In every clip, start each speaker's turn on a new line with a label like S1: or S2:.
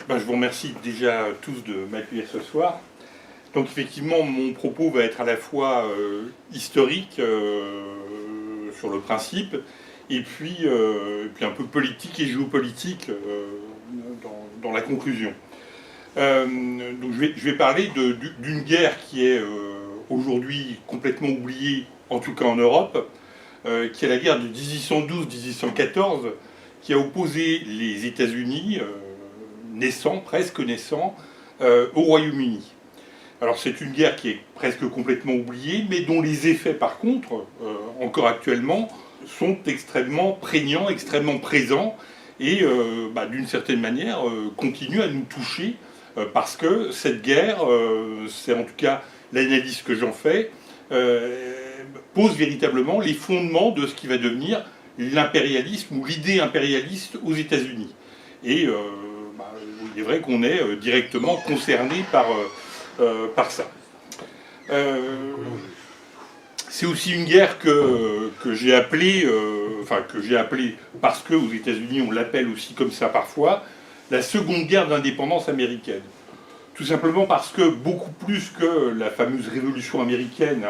S1: Je vous remercie déjà tous de m'accueillir ce soir. Donc effectivement, mon propos va être à la fois historique sur le principe, et puis un peu politique et géopolitique dans la conclusion. Donc je vais parler d'une guerre qui est aujourd'hui complètement oubliée, en tout cas en Europe, qui est la guerre de 1812-1814, qui a opposé les États-Unis, presque naissants, au Royaume-Uni. Alors c'est une guerre qui est presque complètement oubliée, mais dont les effets, par contre, encore actuellement, sont extrêmement prégnants, extrêmement présents, et d'une certaine manière continuent à nous toucher, parce que cette guerre, c'est en tout cas l'analyse que j'en fais, pose véritablement les fondements de ce qui va devenir l'impérialisme ou l'idée impérialiste aux États-Unis. Et il est vrai qu'on est directement concerné par ça. C'est aussi une guerre que j'ai appelée, parce qu'aux États-Unis on l'appelle aussi comme ça parfois, la seconde guerre d'indépendance américaine. Tout simplement parce que beaucoup plus que la fameuse révolution américaine,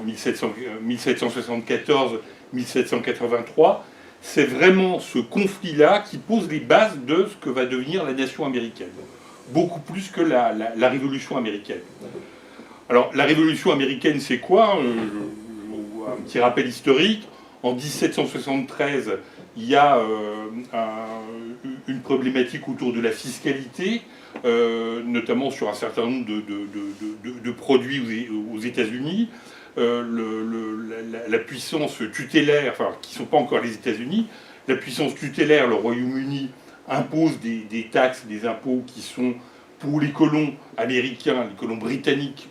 S1: 1774-1783, c'est vraiment ce conflit-là qui pose les bases de ce que va devenir la nation américaine. Beaucoup plus que la révolution américaine. Alors, la révolution américaine, c'est quoi? Un petit rappel historique. En 1773, il y a une problématique autour de la fiscalité, notamment sur un certain nombre de produits aux États-Unis. La puissance tutélaire, qui ne sont pas encore les États-Unis, la puissance tutélaire, le Royaume-Uni, impose des taxes, des impôts qui sont, pour les colons américains, les colons britanniques,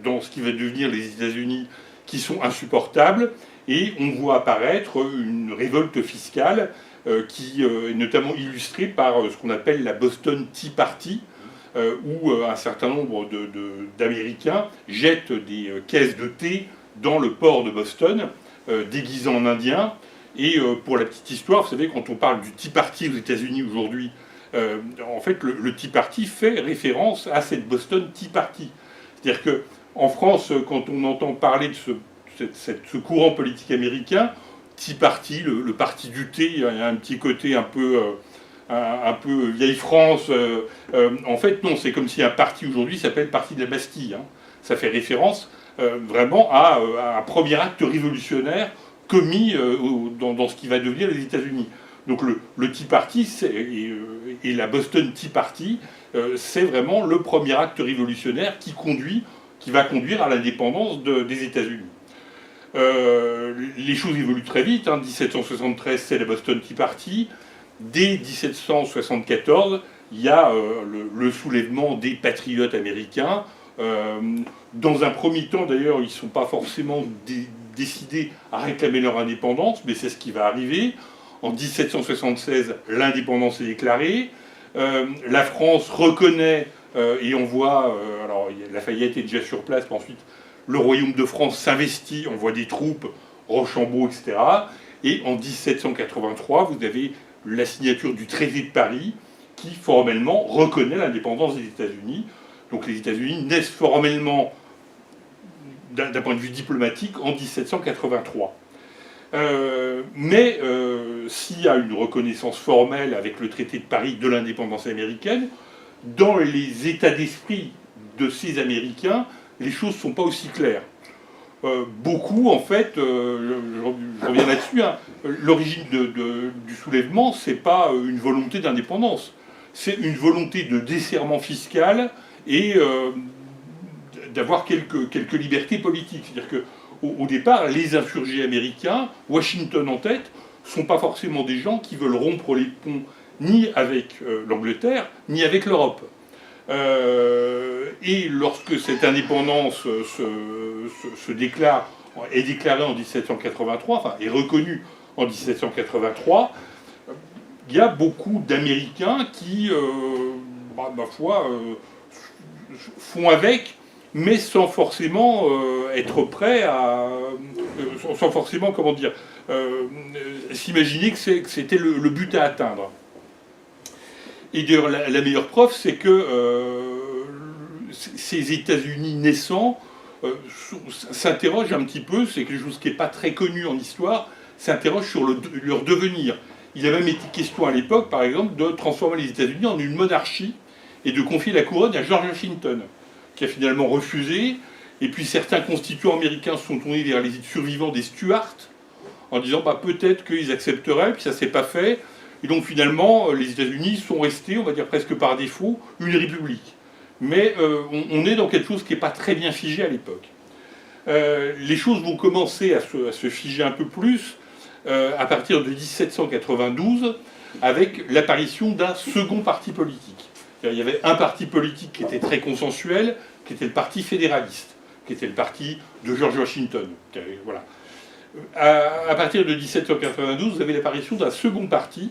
S1: dans ce qui va devenir les États-Unis, qui sont insupportables, et on voit apparaître une révolte fiscale qui est notamment illustrée par ce qu'on appelle la Boston Tea Party, où un certain nombre d'Américains jettent des caisses de thé dans le port de Boston, déguisés en indiens. Et pour la petite histoire, vous savez, quand on parle du Tea Party aux États-Unis aujourd'hui, en fait, le Tea Party fait référence à cette Boston Tea Party. C'est-à-dire qu'en France, quand on entend parler de ce courant politique américain, Tea Party, le parti du thé, il y a un petit côté un peu vieille France. En fait, non, c'est comme si un parti aujourd'hui s'appelle Parti de la Bastille. Hein. Ça fait référence vraiment à un premier acte révolutionnaire commis dans ce qui va devenir les États-Unis. Donc le Tea Party et la Boston Tea Party, c'est vraiment le premier acte révolutionnaire qui va conduire à l'indépendance des États-Unis. Les choses évoluent très vite. 1773, c'est la Boston Tea Party. Dès 1774, il y a le soulèvement des patriotes américains. Dans un premier temps, d'ailleurs, ils ne sont pas forcément décidés à réclamer leur indépendance, mais c'est ce qui va arriver. En 1776, l'indépendance est déclarée. La France reconnaît, et on voit, alors Lafayette est déjà sur place, mais ensuite le Royaume de France s'investit, on voit des troupes, Rochambeau, etc. Et en 1783, vous avez la signature du traité de Paris qui formellement reconnaît l'indépendance des États-Unis. Donc les États-Unis naissent formellement, d'un point de vue diplomatique, en 1783. Mais s'il y a une reconnaissance formelle avec le traité de Paris de l'indépendance américaine, dans les états d'esprit de ces Américains, les choses ne sont pas aussi claires. Beaucoup, en fait, je reviens là-dessus, l'origine du soulèvement, c'est pas une volonté d'indépendance, c'est une volonté de desserrement fiscal et d'avoir quelques libertés politiques. C'est-à-dire qu'au départ, les insurgés américains, Washington en tête, ne sont pas forcément des gens qui veulent rompre les ponts ni avec l'Angleterre, ni avec l'Europe. Et lorsque cette indépendance est déclarée en 1783, est reconnue en 1783, il y a beaucoup d'Américains qui, ma foi, font avec, mais sans forcément être prêts sans forcément, s'imaginer que c'était le but à atteindre. Et d'ailleurs, la meilleure preuve, c'est que ces États-Unis naissants s'interrogent un petit peu, c'est quelque chose qui n'est pas très connu en histoire, s'interrogent sur leur devenir. Il a même été question à l'époque, par exemple, de transformer les États-Unis en une monarchie et de confier la couronne à George Washington, qui a finalement refusé. Et puis certains constituants américains se sont tournés vers les survivants des Stuarts, en disant bah, peut-être qu'ils accepteraient, puis ça ne s'est pas fait. Et donc finalement, les États-Unis sont restés, on va dire presque par défaut, une république. Mais on est dans quelque chose qui n'est pas très bien figé à l'époque. Les choses vont commencer à se figer un peu plus à partir de 1792, avec l'apparition d'un second parti politique. Il y avait un parti politique qui était très consensuel, qui était le Parti fédéraliste, qui était le parti de George Washington. Voilà. À partir de 1792, vous avez l'apparition d'un second parti,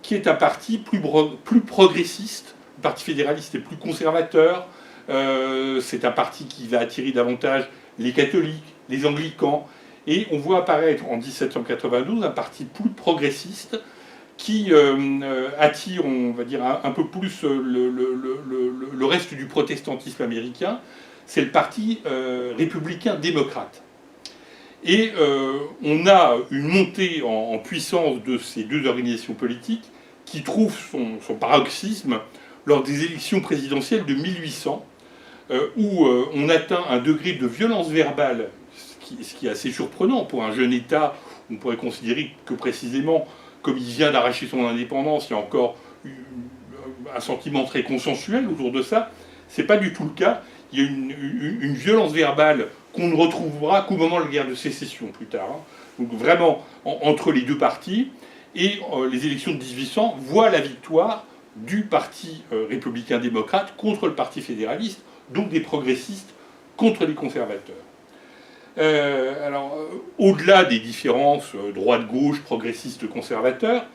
S1: qui est un parti plus progressiste. Le Parti fédéraliste est plus conservateur. C'est un parti qui va attirer davantage les catholiques, les anglicans. Et on voit apparaître en 1792 un parti plus progressiste qui attire, on va dire, un peu plus le reste du protestantisme américain. C'est le Parti républicain démocrate. Et on a une montée en puissance de ces deux organisations politiques qui trouve son paroxysme lors des élections présidentielles de 1800, où on atteint un degré de violence verbale, ce qui est assez surprenant pour un jeune État. On pourrait considérer que précisément, comme il vient d'arracher son indépendance, il y a encore un sentiment très consensuel autour de ça. Ce n'est pas du tout le cas. Il y a une violence verbale qu'on ne retrouvera qu'au moment de la guerre de sécession plus tard. Donc vraiment entre les deux partis. Et les élections de 1800 voient la victoire du Parti républicain-démocrate contre le Parti fédéraliste, donc des progressistes contre les conservateurs. Alors, au-delà des différences droite-gauche, progressistes-conservateurs,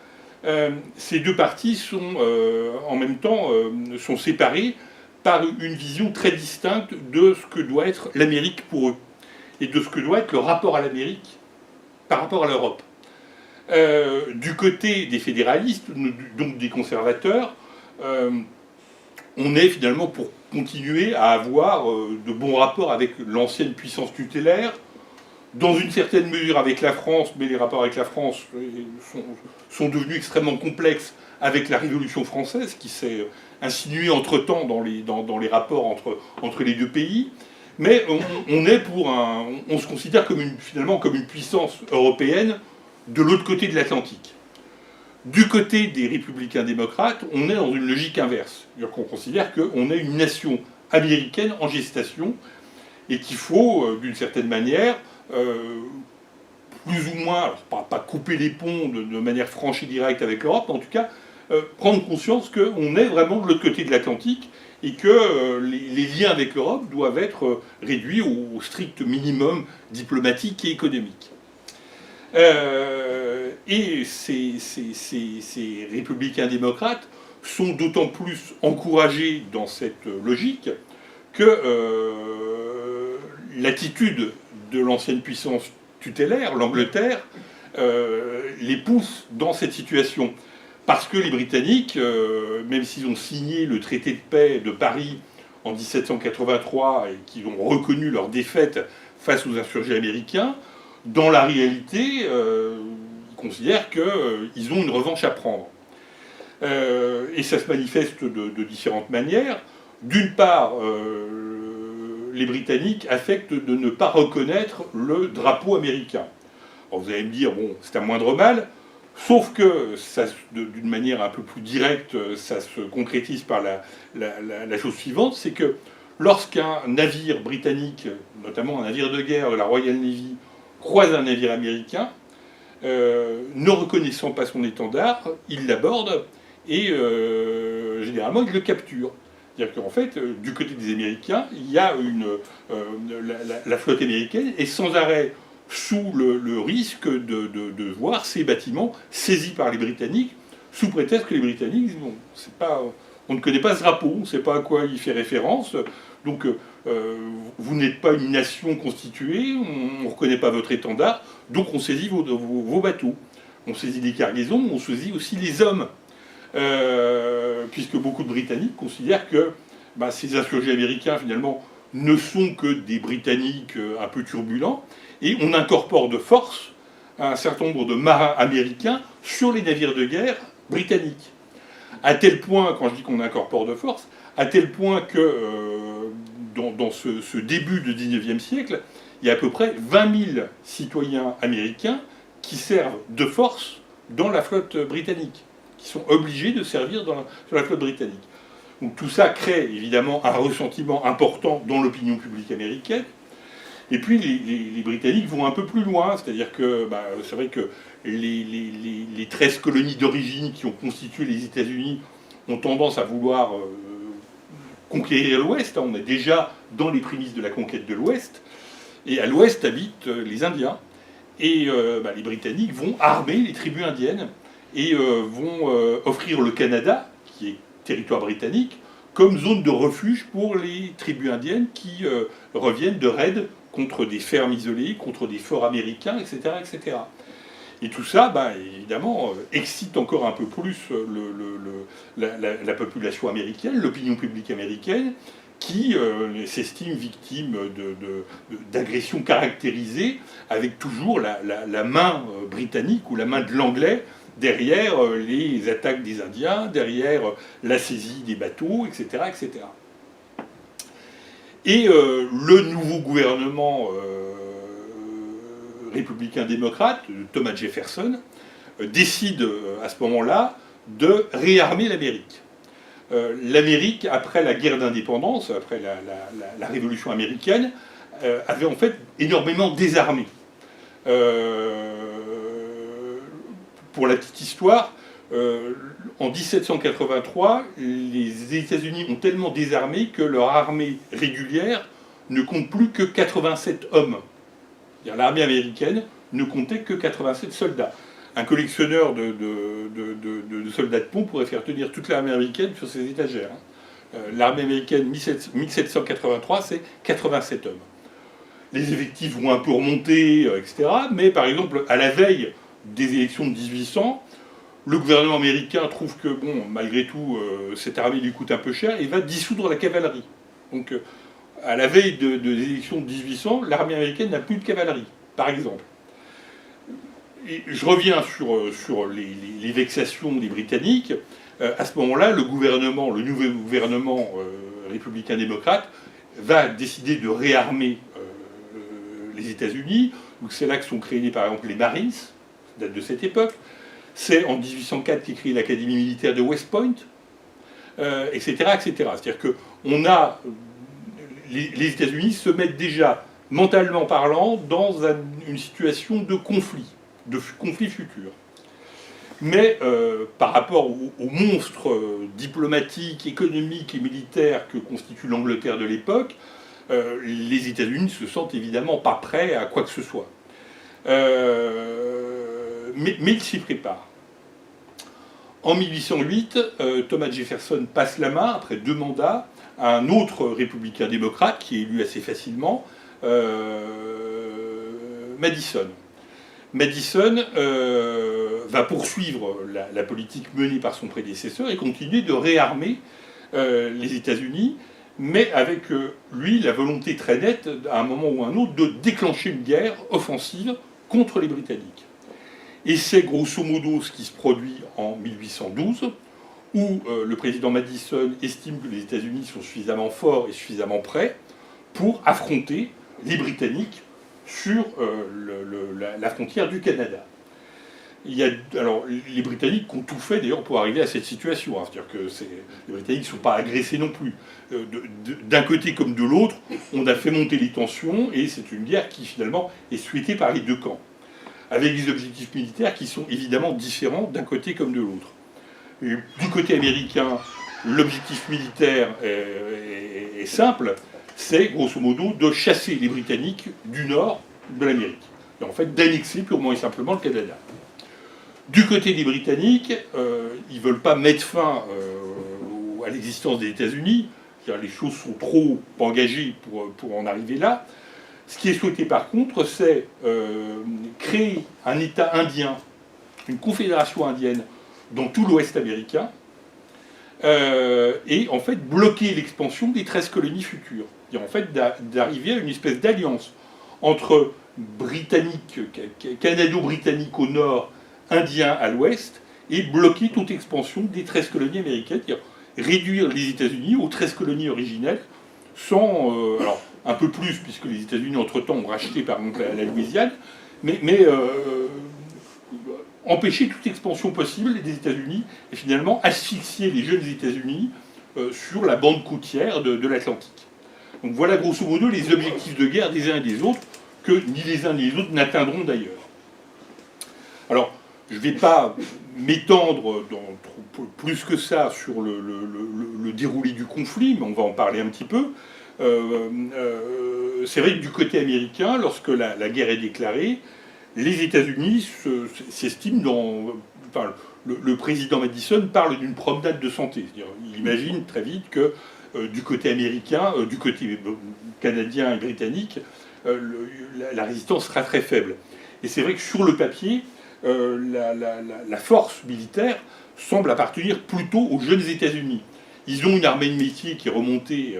S1: ces deux partis sont en même temps sont séparés par une vision très distincte de ce que doit être l'Amérique pour eux, et de ce que doit être le rapport à l'Amérique par rapport à l'Europe. Du côté des fédéralistes, donc des conservateurs, on est finalement pour continuer à avoir de bons rapports avec l'ancienne puissance tutélaire, dans une certaine mesure avec la France, mais les rapports avec la France sont devenus extrêmement complexes avec la Révolution française, qui s'est insinuée entre-temps dans les rapports entre les deux pays. Mais on se considère finalement comme une puissance européenne de l'autre côté de l'Atlantique. Du côté des républicains démocrates, on est dans une logique inverse. C'est-à-dire qu'on considère qu'on est une nation américaine en gestation et qu'il faut, d'une certaine manière, plus ou moins, alors pas couper les ponts de manière franche et directe avec l'Europe, mais en tout cas prendre conscience qu'on est vraiment de l'autre côté de l'Atlantique et que les liens avec l'Europe doivent être réduits au strict minimum diplomatique et économique. Et ces républicains démocrates sont d'autant plus encouragés dans cette logique que l'attitude de l'ancienne puissance tutélaire, l'Angleterre, les pousse dans cette situation. Parce que les Britanniques, même s'ils ont signé le traité de paix de Paris en 1783 et qu'ils ont reconnu leur défaite face aux insurgés américains, dans la réalité, ils considèrent qu'ils ont une revanche à prendre. Et ça se manifeste de différentes manières. D'une part, les Britanniques affectent de ne pas reconnaître le drapeau américain. Alors vous allez me dire, bon, c'est un moindre mal, sauf que, d'une manière un peu plus directe, ça se concrétise par la chose suivante, c'est que lorsqu'un navire britannique, notamment un navire de guerre de la Royal Navy, croise un navire américain, ne reconnaissant pas son étendard, il l'aborde et généralement il le capture. C'est-à-dire qu'en fait, du côté des Américains, il y a la flotte américaine est sans arrêt sous le risque de voir ces bâtiments saisis par les Britanniques, sous prétexte que les Britanniques disent bon, on ne connaît pas ce drapeau, on ne sait pas à quoi il fait référence, donc vous n'êtes pas une nation constituée, on ne reconnaît pas votre étendard, donc on saisit vos bateaux. On saisit les cargaisons, on saisit aussi les hommes. Puisque puisque beaucoup de Britanniques considèrent que ces insurgés américains, finalement, ne sont que des Britanniques un peu turbulents, et on incorpore de force un certain nombre de marins américains sur les navires de guerre britanniques. À tel point, quand je dis qu'on incorpore de force, à tel point que dans ce début du XIXe siècle, il y a à peu près 20 000 citoyens américains qui servent de force dans la flotte britannique, qui sont obligés de servir sur la flotte britannique. Donc tout ça crée évidemment un ressentiment important dans l'opinion publique américaine. Et puis les Britanniques vont un peu plus loin, c'est-à-dire que c'est vrai que les 13 colonies d'origine qui ont constitué les États-Unis ont tendance à vouloir conquérir l'Ouest. On est déjà dans les prémices de la conquête de l'Ouest. Et à l'Ouest habitent les Indiens. Et les Britanniques vont armer les tribus indiennes et vont offrir le Canada, qui est territoire britannique, comme zone de refuge pour les tribus indiennes qui reviennent de raids contre des fermes isolées, contre des forts américains, etc. etc. Et tout ça, évidemment, excite encore un peu plus la population américaine, l'opinion publique américaine, qui s'estime victime d'agressions caractérisées, avec toujours la main britannique ou la main de l'anglais derrière les attaques des Indiens, derrière la saisie des bateaux, etc. etc. Et le nouveau gouvernement républicain-démocrate, Thomas Jefferson, décide à ce moment-là de réarmer l'Amérique. L'Amérique, après la guerre d'indépendance, après la Révolution américaine, avait en fait énormément désarmé. Pour la petite histoire, en 1783, les États-Unis ont tellement désarmé que leur armée régulière ne compte plus que 87 hommes. L'armée américaine ne comptait que 87 soldats. Un collectionneur de soldats de pont pourrait faire tenir toute l'armée américaine sur ses étagères. L'armée américaine 1783, c'est 87 hommes. Les effectifs vont un peu remonter, etc. Mais par exemple, à la veille des élections de 1800, le gouvernement américain trouve que, malgré tout, cette armée lui coûte un peu cher et va dissoudre la cavalerie. Donc, à la veille des élections de 1800, l'armée américaine n'a plus de cavalerie, par exemple. Et je reviens sur les vexations des Britanniques. À ce moment-là, le nouveau gouvernement républicain-démocrate va décider de réarmer les États-Unis. Donc c'est là que sont créés, par exemple, les Marines, ça date de cette époque. C'est en 1804 qu'est créée l'Académie militaire de West Point, etc., etc. C'est-à-dire que les États-Unis se mettent déjà, mentalement parlant, dans une situation de conflit futur. Mais par rapport aux monstres diplomatiques, économiques et militaires que constitue l'Angleterre de l'époque, les États-Unis ne se sentent évidemment pas prêts à quoi que ce soit. Mais ils s'y préparent. En 1808, Thomas Jefferson passe la main, après 2 mandats, à un autre républicain-démocrate qui est élu assez facilement, Madison. Madison va poursuivre la politique menée par son prédécesseur et continuer de réarmer les États-Unis, mais avec lui la volonté très nette, à un moment ou à un autre, de déclencher une guerre offensive contre les Britanniques. Et c'est grosso modo ce qui se produit en 1812, où le président Madison estime que les États-Unis sont suffisamment forts et suffisamment prêts pour affronter les Britanniques sur la frontière du Canada. Alors, les Britanniques ont tout fait d'ailleurs pour arriver à cette situation. C'est-à-dire que les Britanniques ne sont pas agressés non plus. D'un côté comme de l'autre, on a fait monter les tensions et c'est une guerre qui finalement est souhaitée par les 2 camps, avec des objectifs militaires qui sont évidemment différents d'un côté comme de l'autre. Du côté américain, l'objectif militaire est simple, c'est grosso modo de chasser les Britanniques du nord de l'Amérique, et en fait d'annexer purement et simplement le Canada. Du côté des Britanniques, ils ne veulent pas mettre fin à l'existence des États-Unis, les choses sont trop engagées pour en arriver là. Ce qui est souhaité par contre, c'est créer un État indien, une confédération indienne dans tout l'Ouest américain, et en fait bloquer l'expansion des 13 colonies futures. C'est-à-dire en fait d'arriver à une espèce d'alliance entre Britanniques, canado-britanniques au nord, indiens à l'ouest, et bloquer toute expansion des 13 colonies américaines, c'est-à-dire réduire les États-Unis aux 13 colonies originelles, sans, alors un peu plus, puisque les États-Unis entre-temps ont racheté par exemple la Louisiane, mais empêcher toute expansion possible des États-Unis et finalement asphyxier les jeunes États-Unis sur la bande côtière de l'Atlantique. Donc voilà grosso modo les objectifs de guerre des uns et des autres, que ni les uns ni les autres n'atteindront d'ailleurs. Alors, je ne vais pas m'étendre plus que ça sur le déroulé du conflit, mais on va en parler un petit peu. C'est vrai que du côté américain, lorsque la guerre est déclarée, les États-Unis s'estiment dans... Enfin, le président Madison parle d'une promenade de santé. C'est-à-dire, il imagine très vite que du côté américain, du côté canadien et britannique, la résistance sera très faible. Et c'est vrai que sur le papier, la force militaire semble appartenir plutôt aux jeunes États-Unis. Ils ont une armée de métier qui est remontée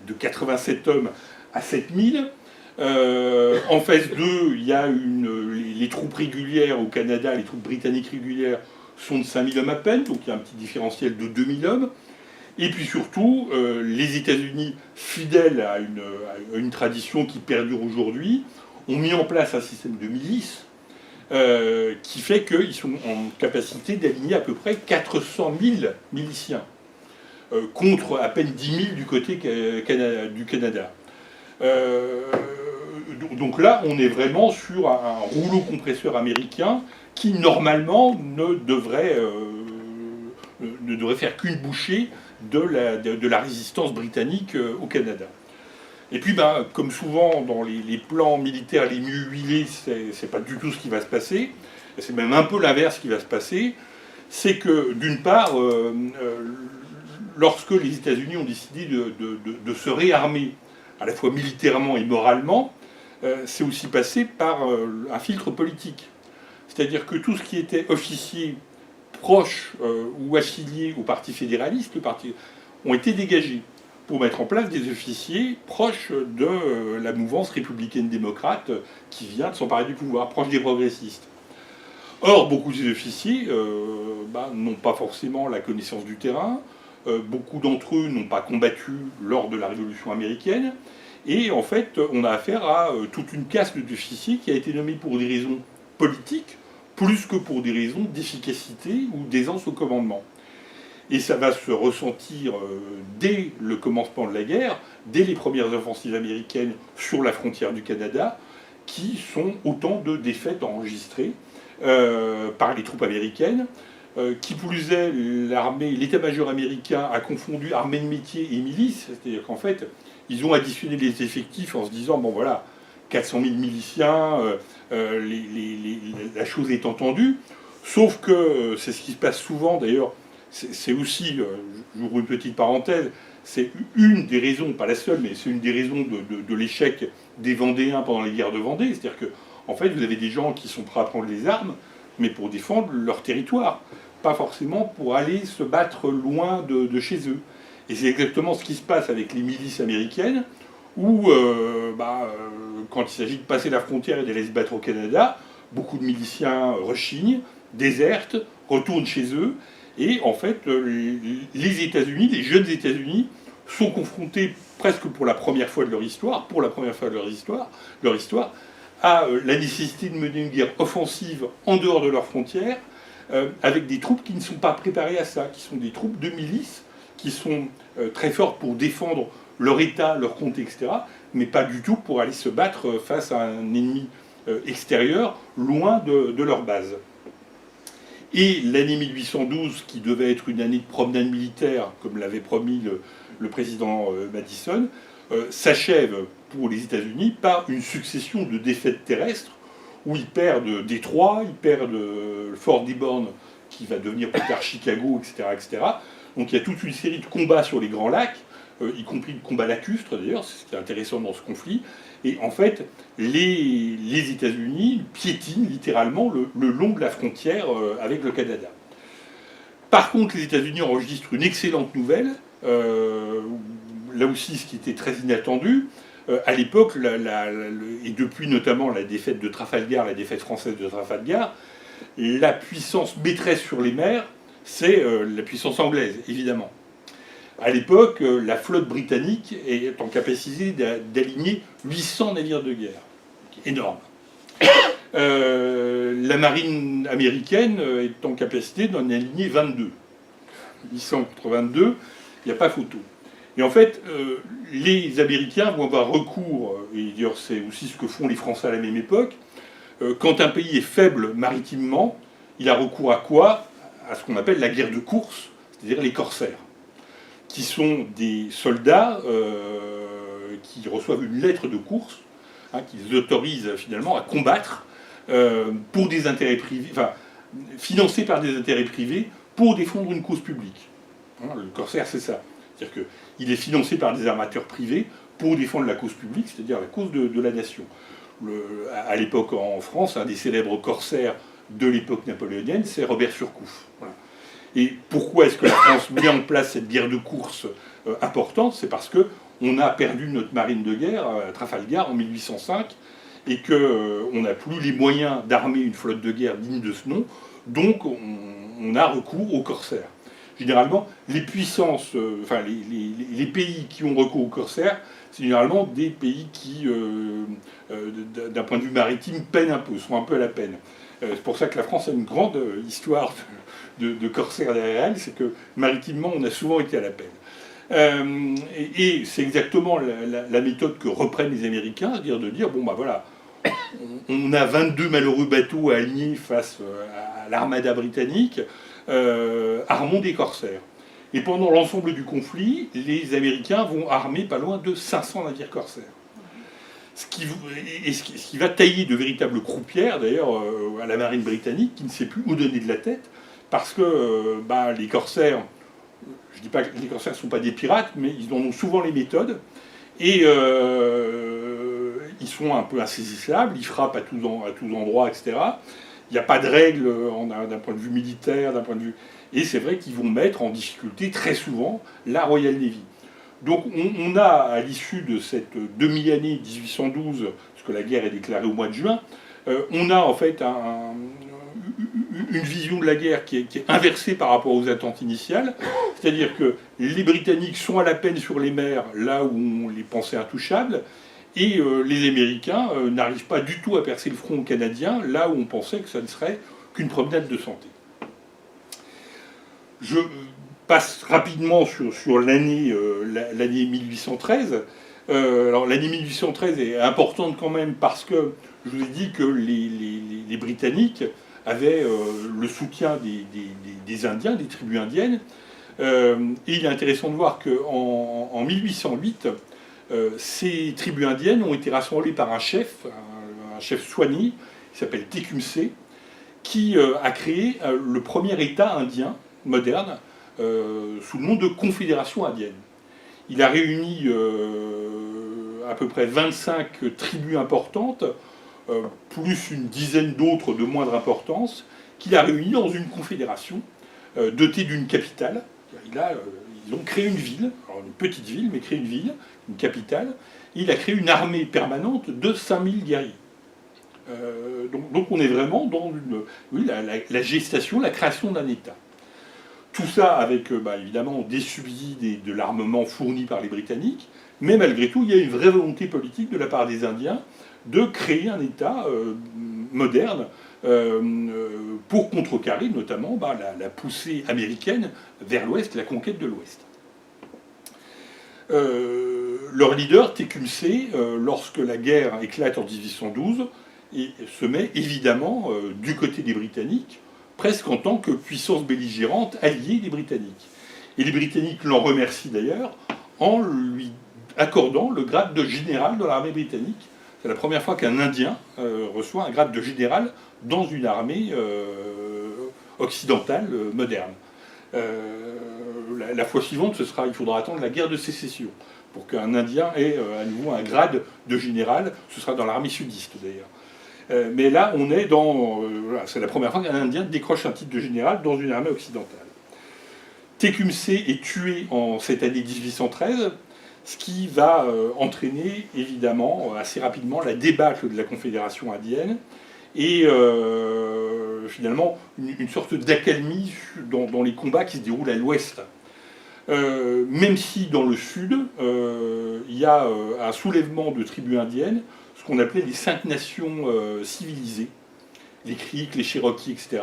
S1: de 87 hommes à 7000. En phase 2, il y a les troupes régulières au Canada, les troupes britanniques régulières sont de 5000 hommes à peine, donc il y a un petit différentiel de 2000 hommes. Et puis surtout, les États-Unis, fidèles à une tradition qui perdure aujourd'hui, ont mis en place un système de milices qui fait qu'ils sont en capacité d'aligner à peu près 400 000 miliciens, contre à peine 10 000 du côté du Canada. Donc là, on est vraiment sur un rouleau compresseur américain qui, normalement, ne devrait faire qu'une bouchée de la résistance britannique au Canada. Et puis, comme souvent dans les plans militaires les mieux huilés, c'est pas du tout ce qui va se passer. C'est même un peu l'inverse qui va se passer. C'est que, d'une part, lorsque les États-Unis ont décidé de se réarmer, à la fois militairement et moralement, c'est aussi passé par un filtre politique. C'est-à-dire que tout ce qui était officier proche ou affilié au Parti fédéraliste, ont été dégagés pour mettre en place des officiers proches de la mouvance républicaine démocrate qui vient de s'emparer du pouvoir, proche des progressistes. Or, beaucoup de ces officiers n'ont pas forcément la connaissance du terrain, beaucoup d'entre eux n'ont pas combattu lors de la Révolution américaine, et en fait, on a affaire à toute une caste d'officiers qui a été nommée pour des raisons politiques, plus que pour des raisons d'efficacité ou d'aisance au commandement. Et ça va se ressentir dès le commencement de la guerre, dès les premières offensives américaines sur la frontière du Canada, qui sont autant de défaites enregistrées par les troupes américaines. Qui plus est, l'état-major américain a confondu armée de métier et milice, c'est-à-dire qu'en fait, ils ont additionné les effectifs en se disant, bon voilà, 400 000 miliciens, la chose est entendue, sauf que c'est ce qui se passe souvent, d'ailleurs, c'est aussi, j'ouvre une petite parenthèse, c'est une des raisons, pas la seule, mais c'est une des raisons de l'échec des Vendéens pendant les guerres de Vendée, c'est-à-dire que, en fait, vous avez des gens qui sont prêts à prendre les armes, mais pour défendre leur territoire, pas forcément pour aller se battre loin de chez eux. Et c'est exactement ce qui se passe avec les milices américaines, où, quand il s'agit de passer la frontière et d'aller se battre au Canada, beaucoup de miliciens rechignent, désertent, retournent chez eux, et en fait, les États-Unis, les jeunes États-Unis, sont confrontés presque pour la première fois de leur histoire, à la nécessité de mener une guerre offensive en dehors de leurs frontières, avec des troupes qui ne sont pas préparées à ça, qui sont des troupes de milices, qui sont très fortes pour défendre leur État, leur comté, etc., mais pas du tout pour aller se battre face à un ennemi extérieur, loin de leur base. Et l'année 1812, qui devait être une année de promenade militaire, comme l'avait promis le président Madison, s'achève pour les États-Unis par une succession de défaites terrestres, où ils perdent Détroit, ils perdent Fort Dearborn, qui va devenir plus tard Chicago, etc., etc. Donc il y a toute une série de combats sur les Grands Lacs, y compris le combat lacustre d'ailleurs, c'est ce qui est intéressant dans ce conflit. Et en fait, les États-Unis piétinent littéralement le long de la frontière avec le Canada. Par contre, les États-Unis enregistrent une excellente nouvelle, là aussi ce qui était très inattendu. À l'époque, et depuis notamment la défaite de Trafalgar, la défaite française de Trafalgar, la puissance maîtresse sur les mers, c'est la puissance anglaise, évidemment. À l'époque, la flotte britannique est en capacité d'aligner 800 navires de guerre. Énorme. La marine américaine est en capacité d'en aligner 22. 800 contre 22, il n'y a pas photo. Et en fait, les Américains vont avoir recours, et d'ailleurs c'est aussi ce que font les Français à la même époque, quand un pays est faible maritimement, il a recours à quoi? À ce qu'on appelle la guerre de course, c'est-à-dire les corsaires, qui sont des soldats qui reçoivent une lettre de course, qui les autorise finalement à combattre pour des intérêts privés, enfin, financés par des intérêts privés pour défendre une cause publique. Le corsaire, c'est ça. C'est-à-dire qu'il est financé par des armateurs privés pour défendre la cause publique, c'est-à-dire la cause de la nation. À l'époque, en France, un des célèbres corsaires de l'époque napoléonienne, c'est Robert Surcouf. Voilà. Et pourquoi est-ce que la France met en place cette guerre de course importante? C'est parce qu'on a perdu notre marine de guerre à Trafalgar en 1805 et qu'on n'a plus les moyens d'armer une flotte de guerre digne de ce nom, donc on a recours aux corsaires. Généralement, les puissances, enfin les pays qui ont recours aux corsaires, c'est généralement des pays qui, d'un point de vue maritime, peinent un peu, sont un peu à la peine. C'est pour ça que la France a une grande histoire de corsaires derrière elle, c'est que maritimement, on a souvent été à la peine. Et c'est exactement la méthode que reprennent les Américains, c'est-à-dire de dire, bon ben voilà, on a 22 malheureux bateaux à aligner face à l'armada britannique, armons des corsaires. Et pendant l'ensemble du conflit, les Américains vont armer pas loin de 500 navires corsaires. Ce qui va tailler de véritables croupières, d'ailleurs, à la marine britannique, qui ne sait plus où donner de la tête, parce que les corsaires, je ne dis pas que les corsaires ne sont pas des pirates, mais ils en ont souvent les méthodes, et ils sont un peu insaisissables, ils frappent à tous endroits, etc. Il n'y a pas de règles d'un point de vue militaire, d'un point de vue... Et c'est vrai qu'ils vont mettre en difficulté très souvent la Royal Navy. Donc on a, à l'issue de cette demi-année 1812, parce que la guerre est déclarée au mois de juin, on a en fait une vision de la guerre qui est inversée par rapport aux attentes initiales. C'est-à-dire que les Britanniques sont à la peine sur les mers, là où on les pensait intouchables, et les Américains n'arrivent pas du tout à percer le front canadien, là où on pensait que ça ne serait qu'une promenade de santé. Je passe rapidement sur l'année 1813. Alors l'année 1813 est importante quand même parce que je vous ai dit que les Britanniques avaient le soutien des Indiens, des tribus indiennes. Et il est intéressant de voir qu'en 1808, ces tribus indiennes ont été rassemblées par un chef soigné, qui s'appelle Tecumseh, qui a créé le premier État indien moderne sous le nom de Confédération indienne. Il a réuni à peu près 25 tribus importantes, plus une dizaine d'autres de moindre importance, qu'il a réunies dans une confédération dotée d'une capitale. Ils ont créé une ville, alors une petite ville, mais créé une ville, une capitale. Et il a créé une armée permanente de 5000 guerriers. Donc on est vraiment dans la gestation, la création d'un État. Tout ça avec évidemment des subsides et de l'armement fourni par les Britanniques, mais malgré tout, il y a une vraie volonté politique de la part des Indiens de créer un État moderne pour contrecarrer notamment la poussée américaine vers l'Ouest, la conquête de l'Ouest. Leur leader, Tecumseh, lorsque la guerre éclate en 1812, se met évidemment du côté des Britanniques, presque en tant que puissance belligérante alliée des Britanniques. Et les Britanniques l'en remercient d'ailleurs en lui accordant le grade de général de l'armée britannique. C'est la première fois qu'un Indien reçoit un grade de général dans une armée occidentale moderne. La fois suivante, il faudra attendre la guerre de sécession pour qu'un Indien ait à nouveau un grade de général. Ce sera dans l'armée sudiste d'ailleurs. Mais là, on est dans... c'est la première fois qu'un Indien décroche un titre de général dans une armée occidentale. Tecumseh est tué en cette année 1813, ce qui va entraîner évidemment assez rapidement la débâcle de la Confédération indienne et finalement une sorte d'accalmie dans les combats qui se déroulent à l'ouest. Même si dans le sud, il y a un soulèvement de tribus indiennes, ce qu'on appelait les 5 nations civilisées, les Creeks, les Cherokees, etc.,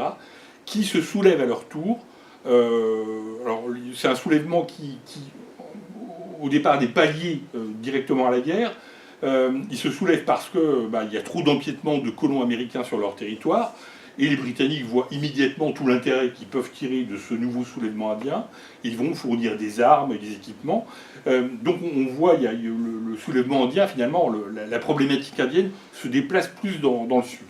S1: qui se soulèvent à leur tour. Alors, c'est un soulèvement qui au départ, n'est pas lié directement à la guerre. Ils se soulèvent parce que il y a trop d'empiètement de colons américains sur leur territoire, et les Britanniques voient immédiatement tout l'intérêt qu'ils peuvent tirer de ce nouveau soulèvement indien. Ils vont fournir des armes et des équipements. Donc on voit, il y a le soulèvement indien, finalement, la problématique indienne se déplace plus dans le sud.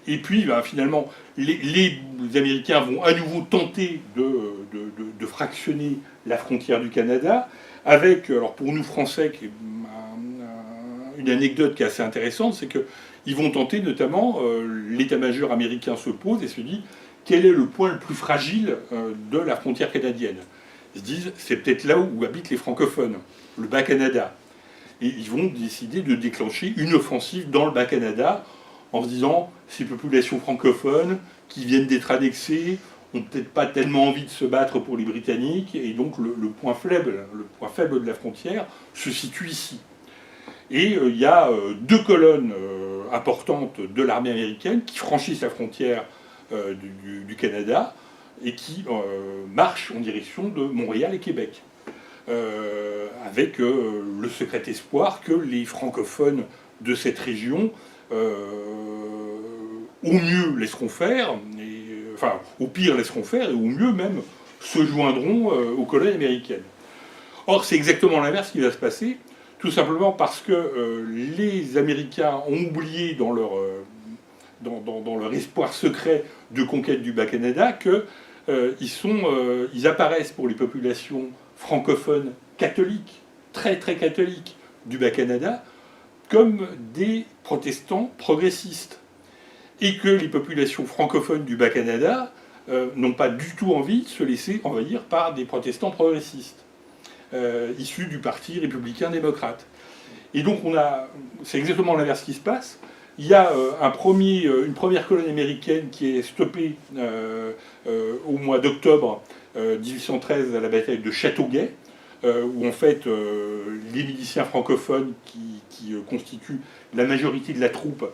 S1: Et puis, finalement, les Américains vont à nouveau tenter de fractionner la frontière du Canada, avec, alors pour nous Français, une anecdote qui est assez intéressante, c'est qu'ils vont tenter notamment, l'état-major américain se pose et se dit quel est le point le plus fragile de la frontière canadienne. Ils se disent c'est peut-être là où habitent les francophones, le Bas-Canada. Et ils vont décider de déclencher une offensive dans le Bas-Canada en se disant ces populations francophones qui viennent d'être annexées n'ont peut-être pas tellement envie de se battre pour les Britanniques, et donc le point faible de la frontière se situe ici. Et il y a 2 colonnes importantes de l'armée américaine qui franchissent la frontière du Canada et qui marchent en direction de Montréal et Québec. Avec le secret espoir que les francophones de cette région, au mieux laisseront faire, enfin au pire laisseront faire, et au mieux même se joindront aux colonies américaines. Or c'est exactement l'inverse qui va se passer, tout simplement parce que les Américains ont oublié dans leur espoir secret de conquête du Bas-Canada qu'ils apparaissent pour les populations francophones catholiques, très très catholiques du Bas-Canada, comme des protestants progressistes. Et que les populations francophones du Bas-Canada n'ont pas du tout envie de se laisser envahir par des protestants progressistes, issus du Parti républicain-démocrate. Et donc c'est exactement l'inverse qui se passe. Il y a une première colonne américaine qui est stoppée au mois d'octobre 1813 à la bataille de Châteauguay, où en fait les miliciens francophones qui constituent la majorité de la troupe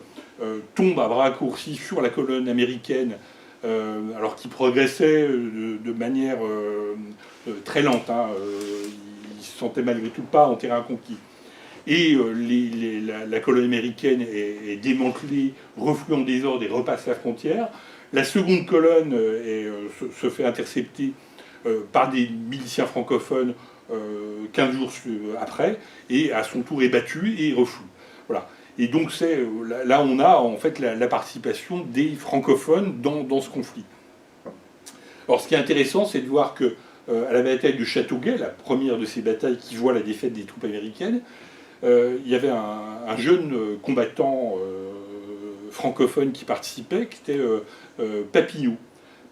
S1: tombent à bras raccourcis sur la colonne américaine, alors qu'ils progressaient de manière très lente. Ils se sentaient malgré tout pas en terrain conquis. Et la colonne américaine est démantelée, reflue en désordre et repasse la frontière. La seconde colonne se fait intercepter par des miliciens francophones 15 jours après, et à son tour est battue et reflue. Voilà. Et donc là on a en fait la participation des francophones dans ce conflit. Alors ce qui est intéressant, c'est de voir que à la bataille de Châteauguay, la première de ces batailles qui voit la défaite des troupes américaines, il y avait un jeune combattant francophone qui participait, qui était Papineau.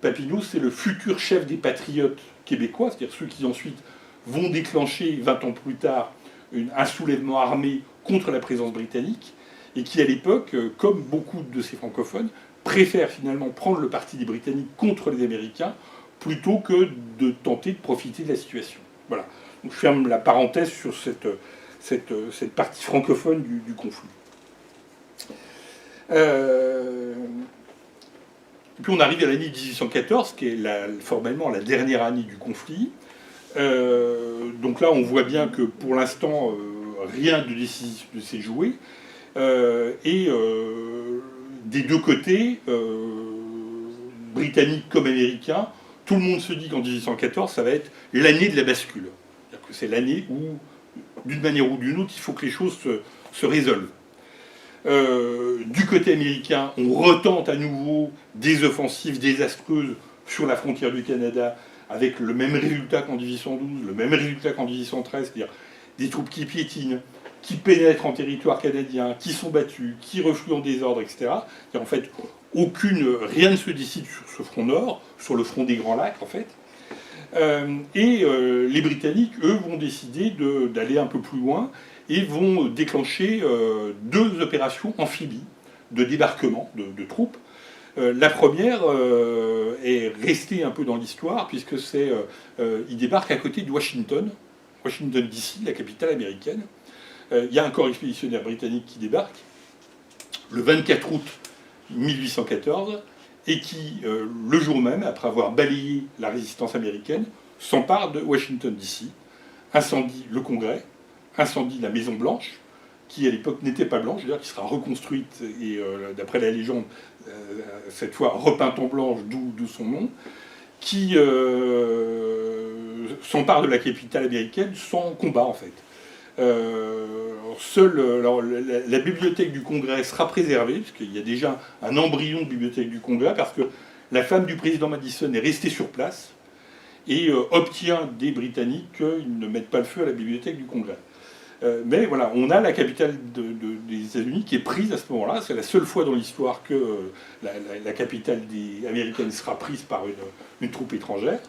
S1: Papineau, c'est le futur chef des patriotes québécois, c'est-à-dire ceux qui ensuite vont déclencher 20 ans plus tard un soulèvement armé contre la présence britannique, et qui à l'époque, comme beaucoup de ces francophones, préfèrent finalement prendre le parti des Britanniques contre les Américains plutôt que de tenter de profiter de la situation. Voilà. Donc je ferme la parenthèse sur cette partie francophone du conflit. Et puis on arrive à l'année 1814, qui est formellement la dernière année du conflit. Donc là, on voit bien que pour l'instant, rien de décisif ne s'est joué. Et des deux côtés, britanniques comme américains, tout le monde se dit qu'en 1814, ça va être l'année de la bascule. C'est-à-dire que c'est l'année où, d'une manière ou d'une autre, il faut que les choses se résolvent. Du côté américain, on retente à nouveau des offensives désastreuses sur la frontière du Canada, avec le même résultat qu'en 1812, le même résultat qu'en 1813, c'est-à-dire des troupes qui piétinent, qui pénètrent en territoire canadien, qui sont battus, qui refluent en désordre, etc. Et en fait, rien ne se décide sur ce front nord, sur le front des Grands Lacs, en fait. Les Britanniques, eux, vont décider d'aller un peu plus loin et vont déclencher 2 opérations amphibies de débarquement de troupes. La première est restée un peu dans l'histoire, puisque ils débarquent à côté de Washington DC, la capitale américaine. Il y a un corps expéditionnaire britannique qui débarque le 24 août 1814 et qui, le jour même, après avoir balayé la résistance américaine, s'empare de Washington DC, incendie le Congrès, incendie la Maison Blanche, qui à l'époque n'était pas blanche, d'ailleurs qui sera reconstruite et d'après la légende, cette fois repeinte en blanche, d'où son nom, qui s'empare de la capitale américaine sans combat en fait. La bibliothèque du Congrès sera préservée, puisqu'il y a déjà un embryon de bibliothèque du Congrès, parce que la femme du président Madison est restée sur place et obtient des Britanniques qu'ils ne mettent pas le feu à la bibliothèque du Congrès. Mais voilà, on a la capitale des États-Unis qui est prise à ce moment-là. C'est la seule fois dans l'histoire que la capitale américaine sera prise par une troupe étrangère.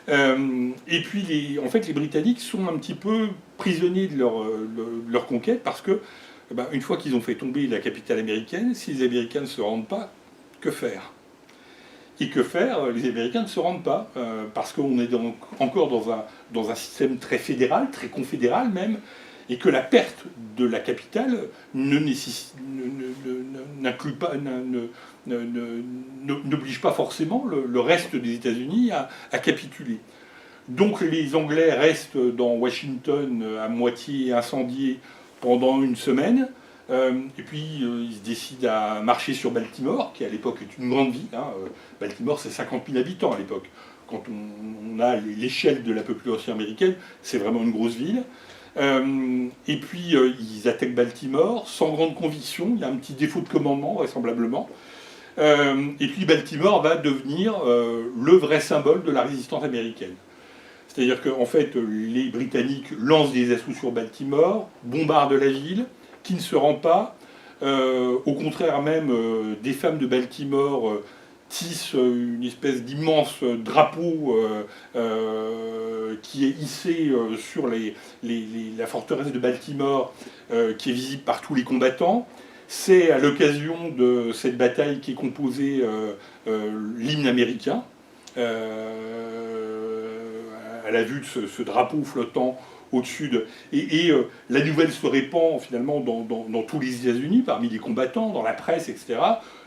S1: Et puis, en fait, les Britanniques sont un petit peu prisonniers de leur conquête parce que, une fois qu'ils ont fait tomber la capitale américaine, si les Américains ne se rendent pas, que faire? Et que faire? Les Américains ne se rendent pas, parce qu'on est encore dans un système très fédéral, très confédéral même, et que la perte de la capitale n'oblige pas forcément le reste des États-Unis à capituler. Donc les Anglais restent dans Washington à moitié incendié pendant une semaine, et puis ils se décident à marcher sur Baltimore, qui à l'époque est une grande ville. Baltimore, c'est 50 000 habitants à l'époque. Quand on a l'échelle de la population américaine, c'est vraiment une grosse ville. Et puis ils attaquent Baltimore sans grande conviction, il y a un petit défaut de commandement vraisemblablement. Et puis Baltimore va devenir le vrai symbole de la résistance américaine. C'est-à-dire qu'en fait les Britanniques lancent des assauts sur Baltimore, bombardent la ville, qui ne se rend pas. Au contraire même, des femmes de Baltimore tisse une espèce d'immense drapeau qui est hissé sur la forteresse de Baltimore, qui est visible par tous les combattants. C'est à l'occasion de cette bataille qui est composé l'hymne américain, à la vue de ce drapeau flottant au-dessus de... la nouvelle se répand finalement dans tous les États-Unis, parmi les combattants, dans la presse, etc.,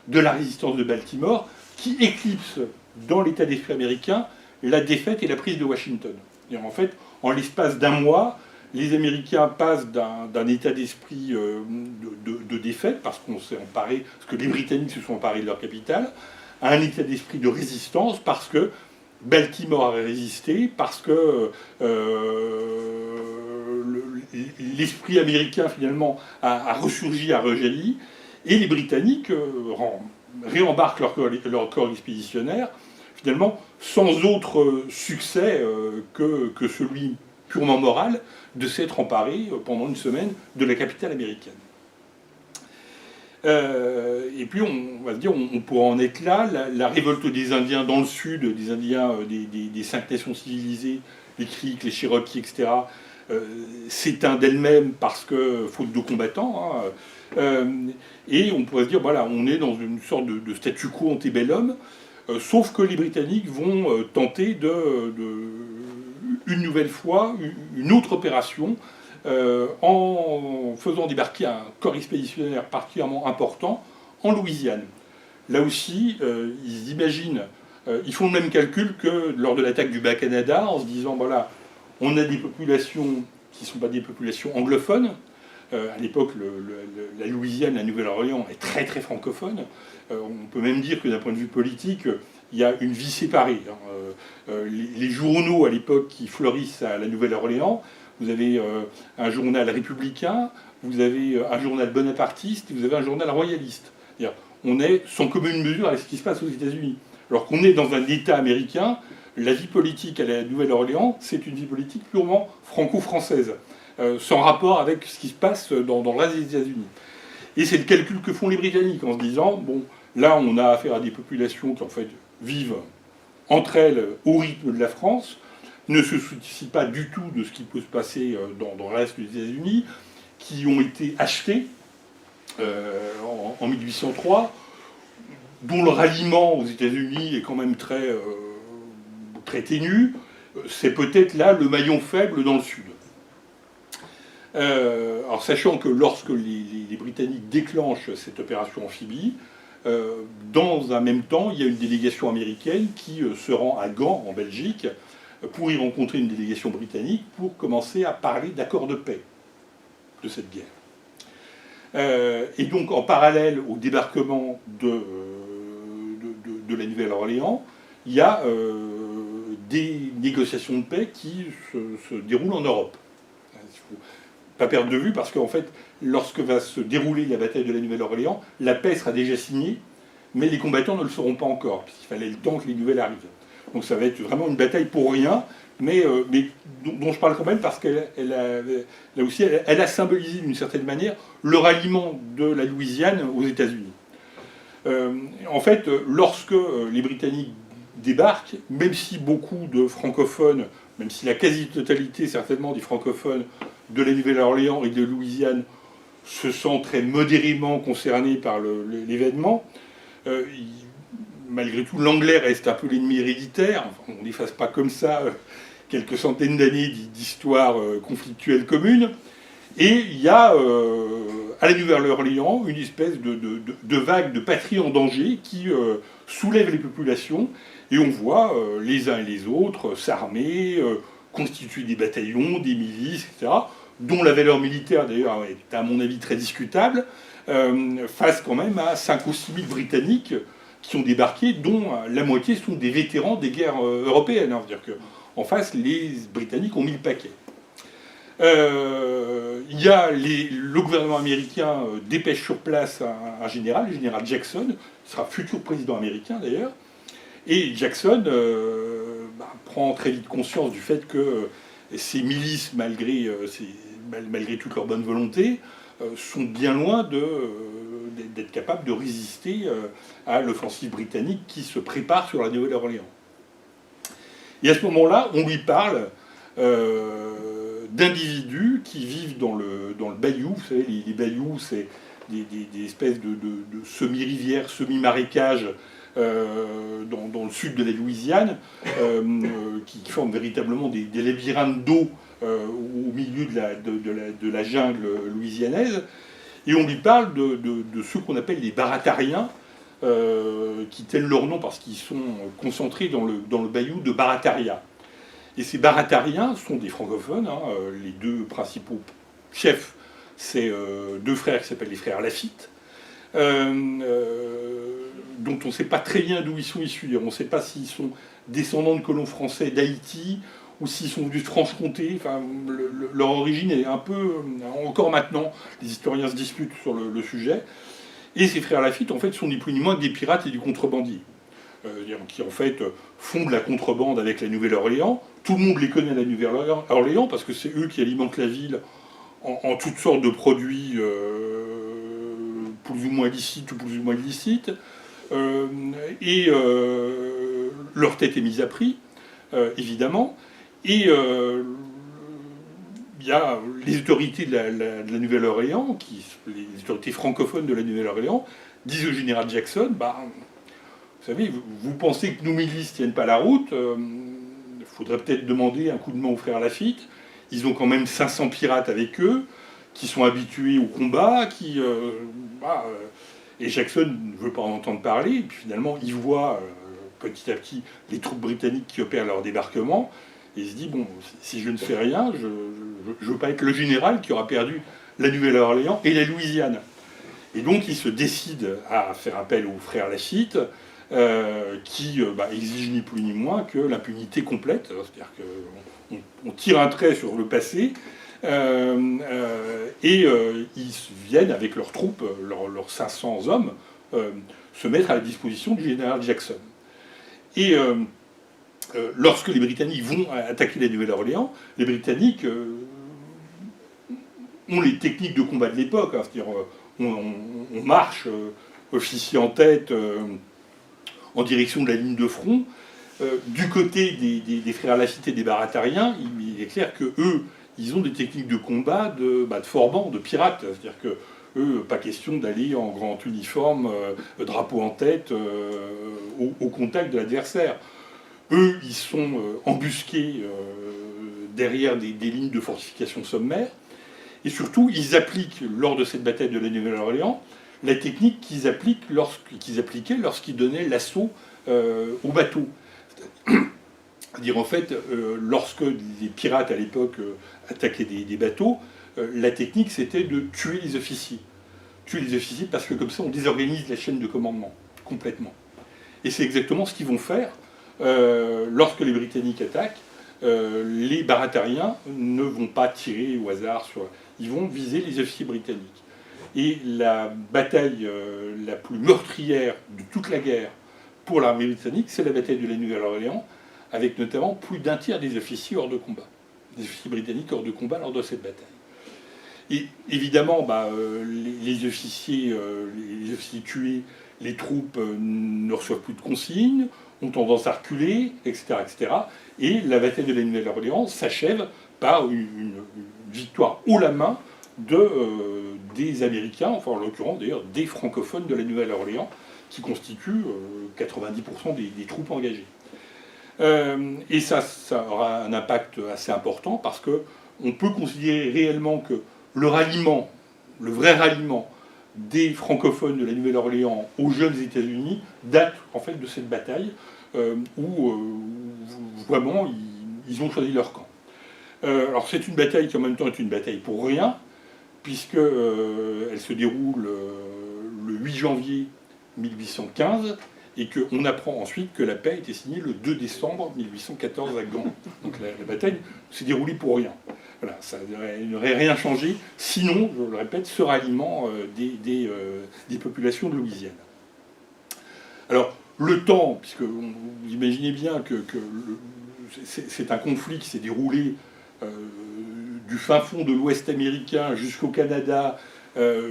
S1: de la résistance de Baltimore, qui éclipse dans l'état d'esprit américain la défaite et la prise de Washington. Et en fait, en l'espace d'un mois, les Américains passent d'un état d'esprit de défaite, parce que les Britanniques se sont emparés de leur capitale, à un état d'esprit de résistance, parce que Baltimore a résisté, parce que l'esprit américain finalement a ressurgi, a rejailli, et les Britanniques réembarquent leur corps expéditionnaire, finalement, sans autre succès que celui purement moral de s'être emparé pendant une semaine de la capitale américaine. Et puis, on va se dire, on pourra en être là. La révolte des Indiens dans le sud, des Indiens des 5 nations civilisées, les Creeks, les Cherokees, etc., s'éteint d'elle-même parce que, faute de combattants, et on pourrait se dire, voilà, on est dans une sorte de statu quo antebellum, sauf que les Britanniques vont tenter une nouvelle fois, une autre opération, en faisant débarquer un corps expéditionnaire particulièrement important en Louisiane. Là aussi, ils imaginent, ils font le même calcul que lors de l'attaque du Bas-Canada, en se disant, voilà, on a des populations qui ne sont pas des populations anglophones. À l'époque, la Louisiane, la Nouvelle-Orléans est très très francophone. On peut même dire que d'un point de vue politique, il y a une vie séparée. Les journaux à l'époque qui fleurissent à la Nouvelle-Orléans, vous avez un journal républicain, vous avez un journal bonapartiste, et vous avez un journal royaliste. C'est-à-dire, on est sans commune mesure avec ce qui se passe aux États-Unis. Alors qu'on est dans un État américain la vie politique à la Nouvelle-Orléans, c'est une vie politique purement franco-française, sans rapport avec ce qui se passe dans le reste des États-Unis. Et c'est le calcul que font les Britanniques en se disant, bon, là on a affaire à des populations qui en fait vivent entre elles au rythme de la France, ne se soucient pas du tout de ce qui peut se passer dans le reste des États-Unis, qui ont été achetés en 1803, dont le ralliement aux États-Unis est quand même très ténu. C'est peut-être là le maillon faible dans le Sud. Alors sachant que lorsque les Britanniques déclenchent cette opération amphibie, dans un même temps, il y a une délégation américaine qui se rend à Gand, en Belgique, pour y rencontrer une délégation britannique pour commencer à parler d'accord de paix de cette guerre. Et donc, en parallèle au débarquement de la Nouvelle-Orléans, il y a des négociations de paix qui se déroulent en Europe. Il ne faut pas perdre de vue, parce qu'en fait, lorsque va se dérouler la bataille de la Nouvelle-Orléans, la paix sera déjà signée, mais les combattants ne le sauront pas encore, puisqu'il fallait le temps que les nouvelles arrivent. Donc ça va être vraiment une bataille pour rien, mais dont je parle quand même parce qu'elle là aussi, elle a symbolisé d'une certaine manière le ralliement de la Louisiane aux États-Unis. En fait, lorsque les Britanniques débarquent, même si beaucoup de francophones, même si la quasi-totalité certainement des francophones de la Nouvelle-Orléans et de Louisiane se sentent très modérément concernés par l'événement, malgré tout, l'anglais reste un peu l'ennemi héréditaire. Enfin, on n'efface pas comme ça quelques centaines d'années d'histoire conflictuelle commune. Et il y a à la Nouvelle-Orléans une espèce de vague de patrie en danger qui soulève les populations. Et on voit les uns et les autres s'armer, constituer des bataillons, des milices, etc., dont la valeur militaire d'ailleurs est à mon avis très discutable, face quand même à 5 ou 6 000 Britanniques qui ont débarqué, dont la moitié sont des vétérans des guerres européennes. C'est-à-dire qu'en face, les Britanniques ont mis le paquet. Il y a le gouvernement américain dépêche sur place un général, le général Jackson, qui sera futur président américain d'ailleurs. Et Jackson prend très vite conscience du fait que ces milices, malgré toute leur bonne volonté, sont bien loin d'être capables de résister à l'offensive britannique qui se prépare sur la Nouvelle-Orléans. Et à ce moment-là, on lui parle d'individus qui vivent dans le bayou. Vous savez, les bayous, c'est des espèces de semi-rivières, semi-marécages dans le sud de la Louisiane, qui forment véritablement des labyrinthes d'eau au milieu de la jungle louisianaise. Et on lui parle de ceux qu'on appelle les baratariens, qui tiennent leur nom parce qu'ils sont concentrés dans le bayou de Barataria. Et ces baratariens sont des francophones. Les deux principaux chefs, c'est 2 frères qui s'appellent les frères Lafitte, dont on ne sait pas très bien d'où ils sont issus. On ne sait pas s'ils sont descendants de colons français d'Haïti ou s'ils sont venus de Franche-Comté. Enfin, leur origine est un peu... Encore maintenant, les historiens se disputent sur le sujet. Et ces frères Lafitte, en fait, sont ni plus ni moins que des pirates et du contrebandier, qui, en fait, font de la contrebande avec la Nouvelle-Orléans. Tout le monde les connaît à la Nouvelle-Orléans, parce que c'est eux qui alimentent la ville en toutes sortes de produits plus ou moins licites ou plus ou moins illicites. Leur tête est mise à prix, évidemment. Et il y a les autorités de la Nouvelle-Orléans, les autorités francophones de la Nouvelle-Orléans, disent au général Jackson, vous savez, vous pensez que nos milices ne tiennent pas la route, il faudrait peut-être demander un coup de main aux frères Lafitte. Ils ont quand même 500 pirates avec eux, qui sont habitués au combat, et Jackson ne veut pas en entendre parler, et puis finalement, il voit petit à petit les troupes britanniques qui opèrent leur débarquement, et il se dit, bon, si je ne fais rien, je ne veux pas être le général qui aura perdu la Nouvelle-Orléans et la Louisiane. Et donc il se décide à faire appel aux frères Lafitte, qui exigent ni plus ni moins que l'impunité complète, c'est-à-dire qu'on tire un trait sur le passé, et ils viennent avec leurs troupes, leurs 500 hommes, se mettre à la disposition du général Jackson. Et lorsque les Britanniques vont attaquer la Nouvelle-Orléans, les Britanniques ont les techniques de combat de l'époque, hein, c'est-à-dire on marche, officier en tête, en direction de la ligne de front. Du côté des frères Lafitte et des Baratariens, il est clair que eux, ils ont des techniques de combat de forbans, de pirates. C'est-à-dire que eux, pas question d'aller en grand uniforme, drapeau en tête, au contact de l'adversaire. Eux, ils sont embusqués derrière des lignes de fortification sommaires. Et surtout, ils appliquent, lors de cette bataille de la Nouvelle-Orléans, la technique qu'ils appliquaient lorsqu'ils donnaient l'assaut aux bateaux. C'est-à-dire, en fait, lorsque les pirates, à l'époque, attaquaient des bateaux, la technique, c'était de tuer les officiers. Tuer les officiers parce que, comme ça, on désorganise la chaîne de commandement, complètement. Et c'est exactement ce qu'ils vont faire lorsque les Britanniques attaquent. Les Baratariens ne vont pas tirer au hasard sur... Ils vont viser les officiers britanniques. Et la bataille la plus meurtrière de toute la guerre pour l'armée britannique, c'est la bataille de la Nouvelle-Orléans, avec notamment plus d'un tiers des officiers hors de combat. Des officiers britanniques hors de combat lors de cette bataille. Et évidemment, les officiers tués, les troupes ne reçoivent plus de consignes, ont tendance à reculer, etc., etc. Et la bataille de la Nouvelle-Orléans s'achève par une victoire haut la main des Américains, enfin en l'occurrence d'ailleurs des francophones de la Nouvelle-Orléans, qui constituent 90% des troupes engagées. Et ça aura un impact assez important parce qu'on peut considérer réellement que le ralliement, le vrai ralliement des francophones de la Nouvelle-Orléans aux jeunes États-Unis date en fait de cette bataille où vraiment ils ont choisi leur camp. Alors c'est une bataille qui en même temps est une bataille pour rien, puisque elle se déroule le 8 janvier 1815 et qu'on apprend ensuite que la paix a été signée le 2 décembre 1814 à Gand. Donc la bataille s'est déroulée pour rien. Voilà, ça n'aurait rien changé, sinon, je le répète, ce ralliement des populations de Louisiane. Alors, le temps, puisque vous imaginez bien que c'est un conflit qui s'est déroulé du fin fond de l'Ouest américain jusqu'au Canada,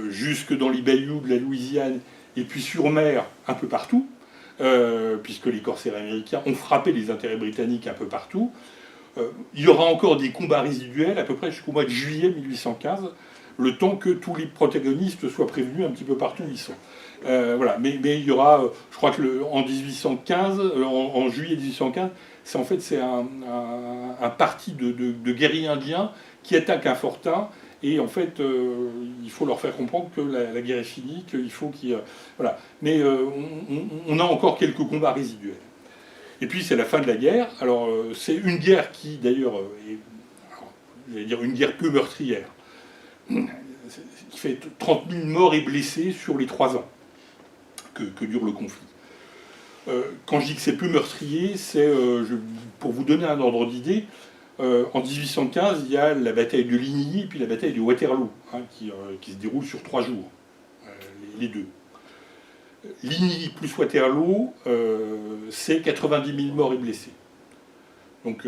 S1: jusque dans les bayous de la Louisiane, et puis sur mer, un peu partout, puisque les corsaires américains ont frappé les intérêts britanniques un peu partout. Il y aura encore des combats résiduels à peu près jusqu'au mois de juillet 1815, le temps que tous les protagonistes soient prévenus un petit peu partout où ils sont. Voilà. Mais il y aura, je crois que en 1815, en juillet 1815, c'est un parti de guerriers indiens qui attaquent un fortin. Et en fait, il faut leur faire comprendre que la guerre est finie, qu'il faut qu'ils... voilà. Mais on a encore quelques combats résiduels. Et puis c'est la fin de la guerre. Alors c'est une guerre qui d'ailleurs est, j'allais dire, une guerre peu meurtrière, qui fait 30 000 morts et blessés sur les 3 ans que dure le conflit. Quand je dis que c'est peu meurtrier, c'est pour vous donner un ordre d'idée. En 1815, il y a la bataille de Ligny et puis la bataille de Waterloo, hein, qui se déroule sur 3 jours, les deux. Ligny plus Waterloo, c'est 90 000 morts et blessés. Donc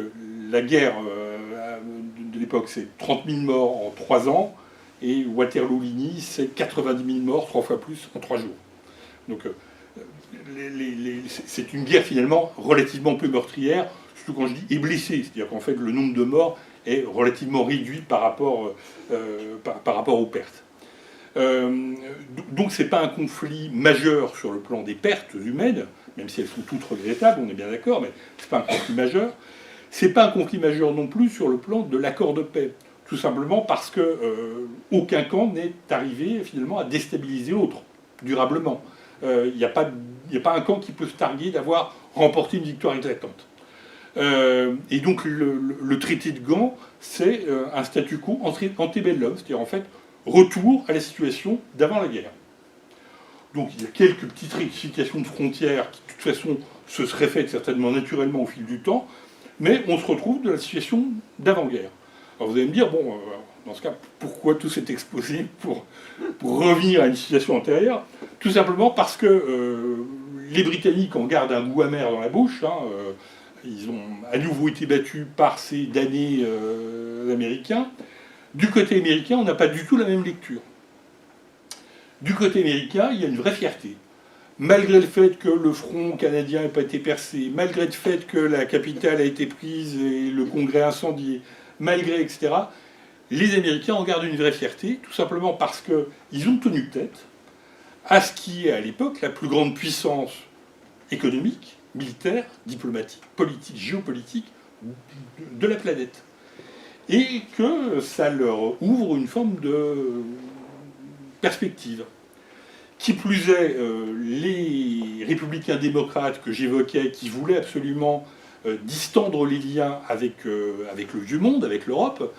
S1: la guerre de l'époque, c'est 30 000 morts en 3 ans, et Waterloo-Ligny, c'est 90 000 morts, 3 fois plus, en 3 jours. Donc c'est une guerre finalement relativement peu meurtrière, surtout quand je dis est blessé, c'est-à-dire qu'en fait le nombre de morts est relativement réduit par rapport aux pertes. Donc c'est pas un conflit majeur sur le plan des pertes humaines, même si elles sont toutes regrettables, on est bien d'accord, mais c'est pas un conflit majeur. C'est pas un conflit majeur non plus sur le plan de l'accord de paix, tout simplement parce que aucun camp n'est arrivé finalement à déstabiliser l'autre durablement. Il n'y a pas un camp qui peut se targuer d'avoir remporté une victoire éclatante. Et donc le traité de Gand, c'est un statu quo antebellum, c'est-à-dire en fait retour à la situation d'avant la guerre. Donc il y a quelques petites rectifications de frontières qui de toute façon se seraient faites certainement naturellement au fil du temps, mais on se retrouve de la situation d'avant-guerre. Alors vous allez me dire, bon, dans ce cas, pourquoi tout s'est exposé pour revenir à une situation antérieure? Tout simplement parce que les Britanniques en gardent un goût amer dans la bouche, hein, ils ont à nouveau été battus par ces damnés américains. Du côté américain, on n'a pas du tout la même lecture. Du côté américain, il y a une vraie fierté. Malgré le fait que le front canadien n'ait pas été percé, malgré le fait que la capitale a été prise et le Congrès incendié, malgré, etc., les Américains en gardent une vraie fierté, tout simplement parce qu'ils ont tenu tête à ce qui est à l'époque la plus grande puissance économique, militaire, diplomatique, politique, géopolitique de la planète. Et que ça leur ouvre une forme de perspective. Qui plus est, les républicains démocrates que j'évoquais, qui voulaient absolument distendre les liens avec le vieux monde, avec l'Europe,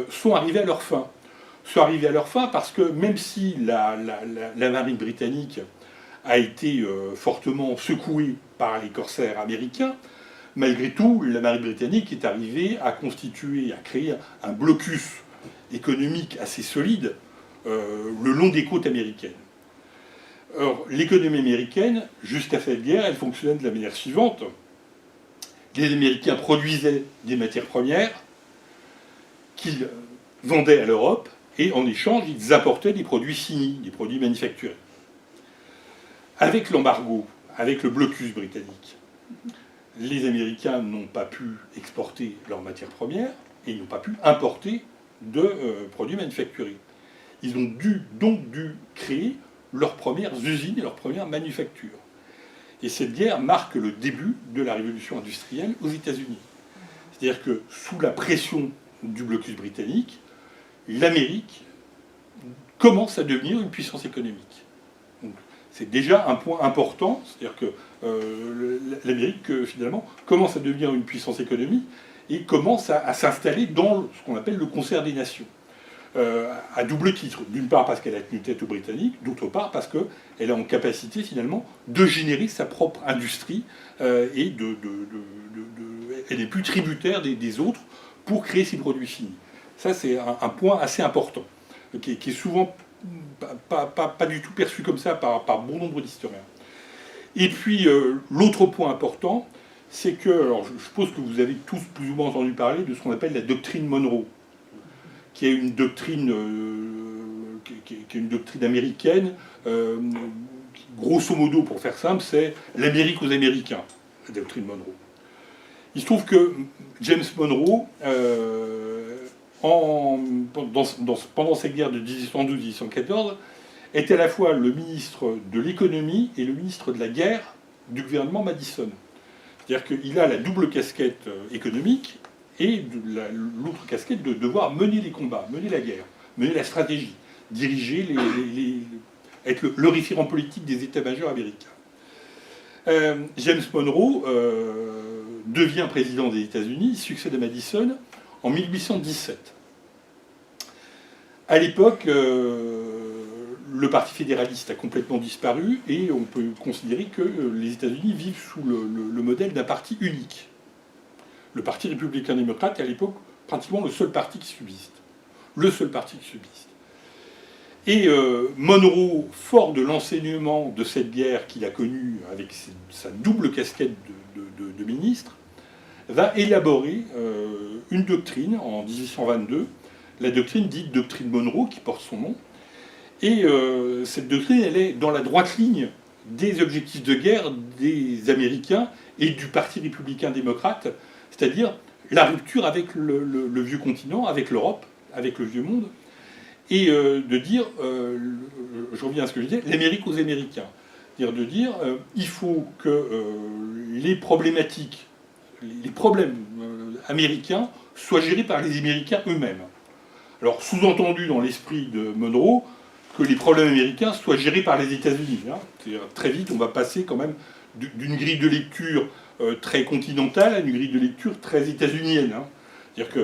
S1: sont arrivés à leur fin. Sont arrivés à leur fin parce que même si la marine britannique a été fortement secouée par les corsaires américains, malgré tout, la marine britannique est arrivée à constituer, à créer un blocus économique assez solide le long des côtes américaines. Or, l'économie américaine, jusqu'à cette guerre, elle fonctionnait de la manière suivante. Les Américains produisaient des matières premières qu'ils vendaient à l'Europe, et en échange, ils apportaient des produits finis, des produits manufacturés. Avec l'embargo, avec le blocus britannique, les Américains n'ont pas pu exporter leurs matières premières, et ils n'ont pas pu importer de produits manufacturés. Ils ont donc dû créer leurs premières usines et leurs premières manufactures. Et cette guerre marque le début de la révolution industrielle aux États-Unis. C'est-à-dire que sous la pression du blocus britannique, l'Amérique commence à devenir une puissance économique. Donc, c'est déjà un point important, c'est-à-dire que l'Amérique, finalement, commence à devenir une puissance économique et commence à s'installer dans ce qu'on appelle le concert des nations. À double titre. D'une part parce qu'elle a tenu tête aux Britanniques, d'autre part parce qu'elle a en capacité finalement de générer sa propre industrie et elle n'est plus tributaire des autres pour créer ses produits finis. Ça c'est un point assez important, qui est souvent pas du tout perçu comme ça par bon nombre d'historiens. Et puis l'autre point important, c'est que, alors je suppose que vous avez tous plus ou moins entendu parler de ce qu'on appelle la doctrine Monroe, qui est une doctrine, américaine. Grosso modo, pour faire simple, c'est l'Amérique aux Américains, la doctrine Monroe. Il se trouve que James Monroe, pendant cette guerre de 1812-1814, était à la fois le ministre de l'économie et le ministre de la guerre du gouvernement Madison. C'est-à-dire qu'il a la double casquette économique et l'autre casquette de devoir mener les combats, mener la guerre, mener la stratégie, diriger, être le référent politique des états-majors américains. James Monroe devient président des États-Unis, succède à Madison en 1817. À l'époque, le Parti fédéraliste a complètement disparu et on peut considérer que les États-Unis vivent sous le modèle d'un parti unique. Le Parti républicain-démocrate est à l'époque pratiquement le seul parti qui subsiste. Le seul parti qui subsiste. Et Monroe, fort de l'enseignement de cette guerre qu'il a connue avec sa double casquette de ministre, va élaborer une doctrine en 1822, la doctrine dite doctrine Monroe, qui porte son nom. Et cette doctrine, elle est dans la droite ligne des objectifs de guerre des Américains et du Parti républicain-démocrate, c'est-à-dire la rupture avec le vieux continent, avec l'Europe, avec le vieux monde, et de dire, je reviens à ce que je disais, l'Amérique aux Américains. C'est-à-dire de dire, il faut que les problématiques, les problèmes américains soient gérés par les Américains eux-mêmes. Alors, sous-entendu dans l'esprit de Monroe, que les problèmes américains soient gérés par les États-Unis. Hein. Très vite, on va passer quand même d'une grille de lecture très continentale à une grille de lecture très états-unienne. Hein. C'est-à-dire qu'il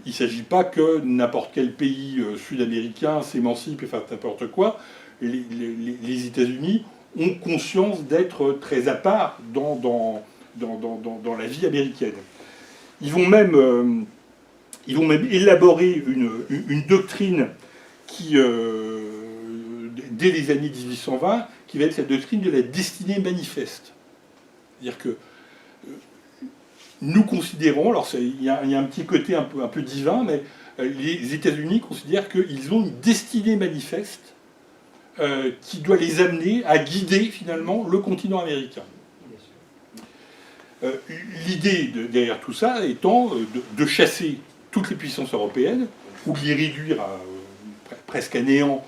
S1: ne s'agit pas que n'importe quel pays sud-américain s'émancipe et fasse n'importe quoi. Les États-Unis ont conscience d'être très à part dans la vie américaine. Ils vont même élaborer une doctrine qui, dès les années 1820, qui va être la doctrine de la destinée manifeste. C'est-à-dire que nous considérons, alors il y a un petit côté un peu divin, mais les États-Unis considèrent qu'ils ont une destinée manifeste qui doit les amener à guider finalement le continent américain. L'idée derrière tout ça étant de chasser toutes les puissances européennes, ou de les réduire presque à néant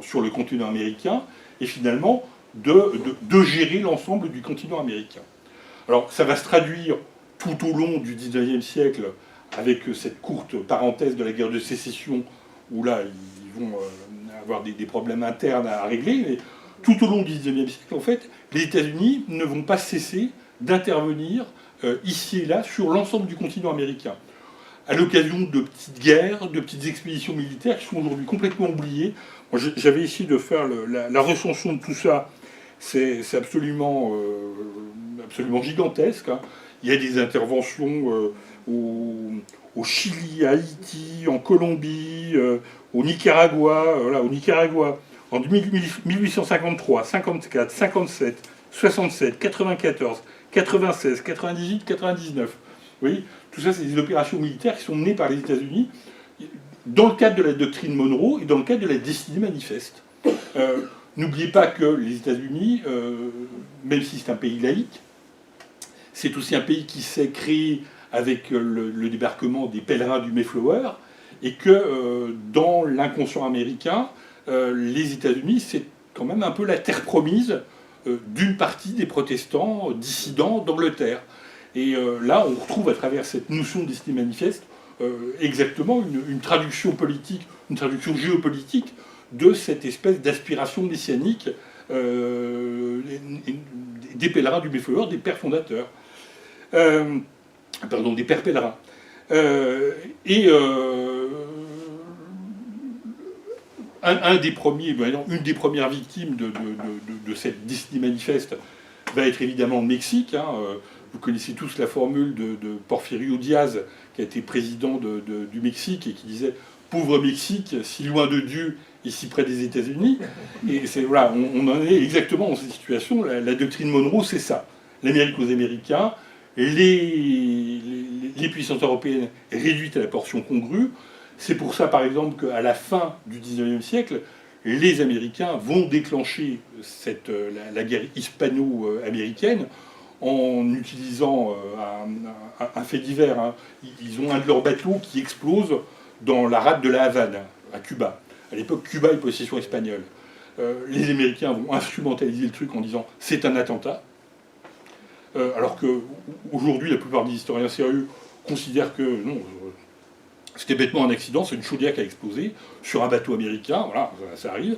S1: sur le continent américain, et finalement de gérer l'ensemble du continent américain. Alors ça va se traduire tout au long du XIXe siècle avec cette courte parenthèse de la guerre de sécession, où là ils vont avoir des problèmes internes à régler, mais tout au long du XIXe siècle, en fait, les États-Unis ne vont pas cesser d'intervenir ici et là sur l'ensemble du continent américain, à l'occasion de petites guerres, de petites expéditions militaires qui sont aujourd'hui complètement oubliées. Moi, j'avais essayé de faire la recension de tout ça. C'est absolument gigantesque, hein. Il y a des interventions au Chili, à Haïti, en Colombie, au Nicaragua, au Nicaragua, en 1853, 54, 57, 67, 94, 96, 98, 99. Oui, tout ça, c'est des opérations militaires qui sont menées par les États-Unis dans le cadre de la doctrine Monroe et dans le cadre de la destinée manifeste. N'oubliez pas que les États-Unis, même si c'est un pays laïque, c'est aussi un pays qui s'est créé avec le débarquement des pèlerins du Mayflower, et que dans l'inconscient américain, les États-Unis, c'est quand même un peu la terre promise d'une partie des protestants dissidents d'Angleterre. Et là, on retrouve à travers cette notion de destinée manifeste exactement une traduction politique, une traduction géopolitique de cette espèce d'aspiration messianique des pèlerins du Mayflower, des pères fondateurs. Des pères pèlerins. Une des premières victimes de cette destinée manifeste va être évidemment le Mexique. Hein. Vous connaissez tous la formule de Porfirio Diaz, qui a été président du Mexique, et qui disait « Pauvre Mexique, si loin de Dieu et si près des États-Unis ». Et voilà, on en est exactement dans cette situation. La doctrine Monroe, c'est ça. L'Amérique aux Américains, les puissances européennes réduites à la portion congrue. C'est pour ça, par exemple, qu'à la fin du XIXe siècle, les Américains vont déclencher la guerre hispano-américaine en utilisant un fait divers. Hein. Ils ont un de leurs bateaux qui explose dans la rade de la Havane, à Cuba. À l'époque, Cuba est possession espagnole. Les Américains vont instrumentaliser le truc en disant « c'est un attentat ». Alors qu'aujourd'hui, la plupart des historiens sérieux considèrent que non, c'était bêtement un accident, c'est une chaudière qui a explosé sur un bateau américain, voilà, ça arrive.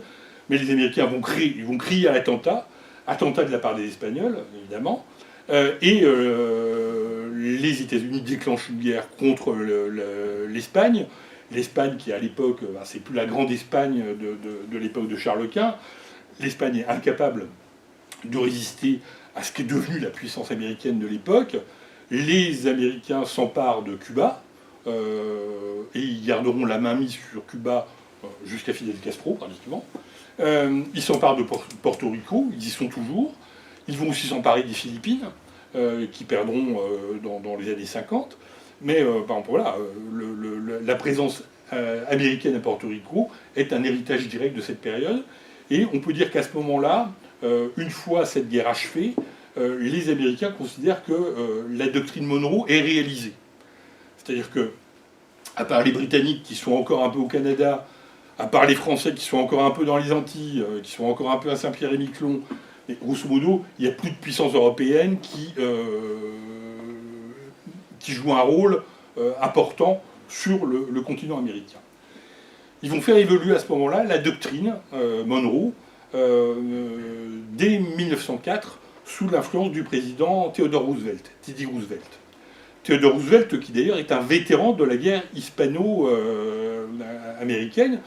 S1: Mais les Américains vont crier à l'attentat, attentat de la part des Espagnols, évidemment, et les États-Unis déclenchent une guerre contre l'Espagne. L'Espagne qui, à l'époque, c'est plus la grande Espagne de l'époque de Charles Quint. L'Espagne est incapable de résister à ce qui est devenu la puissance américaine de l'époque. Les Américains s'emparent de Cuba, et ils garderont la main mise sur Cuba jusqu'à Fidel Castro, pratiquement. Ils s'emparent de Porto Rico, ils y sont toujours. Ils vont aussi s'emparer des Philippines, qui perdront dans les années 50. Mais par exemple, voilà, la présence américaine à Porto Rico est un héritage direct de cette période. Et on peut dire qu'à ce moment-là, une fois cette guerre achevée, les Américains considèrent que la doctrine Monroe est réalisée. C'est-à-dire que, à part les Britanniques qui sont encore un peu au Canada, à part les Français qui sont encore un peu dans les Antilles, qui sont encore un peu à Saint-Pierre-et-Miquelon, et grosso modo, il n'y a plus de puissance européenne qui joue un rôle important sur le continent américain. Ils vont faire évoluer à ce moment-là la doctrine Monroe dès 1904 sous l'influence du président Theodore Roosevelt, Teddy Roosevelt. Theodore Roosevelt, qui d'ailleurs est un vétéran de la guerre hispano-américaine,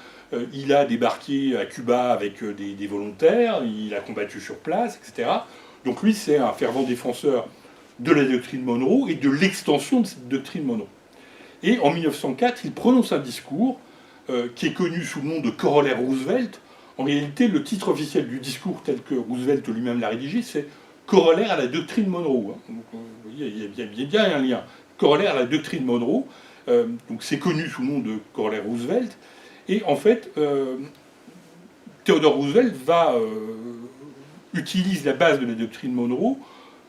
S1: il a débarqué à Cuba avec des volontaires, il a combattu sur place, etc. Donc lui, c'est un fervent défenseur de la doctrine Monroe et de l'extension de cette doctrine Monroe. Et en 1904, il prononce un discours qui est connu sous le nom de corollaire Roosevelt. En réalité, le titre officiel du discours tel que Roosevelt lui-même l'a rédigé, c'est « corollaire à la doctrine Monroe. Hein. Donc, vous voyez, il y a bien un lien. Corollaire à la doctrine Monroe. Donc c'est connu sous le nom de corollaire Roosevelt. Et en fait, Theodore Roosevelt utilise la base de la doctrine Monroe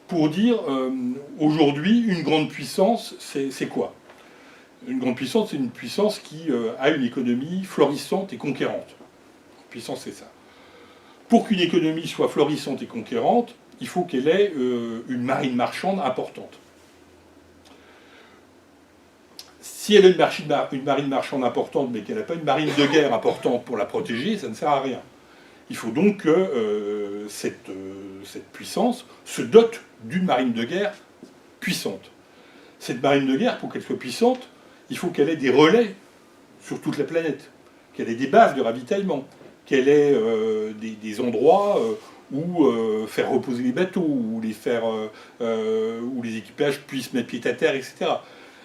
S1: pour dire aujourd'hui, une grande puissance, c'est quoi? Une grande puissance, c'est une puissance qui a une économie florissante et conquérante. Une puissance, c'est ça. Pour qu'une économie soit florissante et conquérante, il faut qu'elle ait une marine marchande importante. Si elle a une marine marchande importante, mais qu'elle n'a pas une marine de guerre importante pour la protéger, ça ne sert à rien. Il faut donc que cette puissance se dote d'une marine de guerre puissante. Cette marine de guerre, pour qu'elle soit puissante, il faut qu'elle ait des relais sur toute la planète, qu'elle ait des bases de ravitaillement, qu'elle ait des endroits où faire reposer les bateaux, où les équipages puissent mettre pied à terre, etc.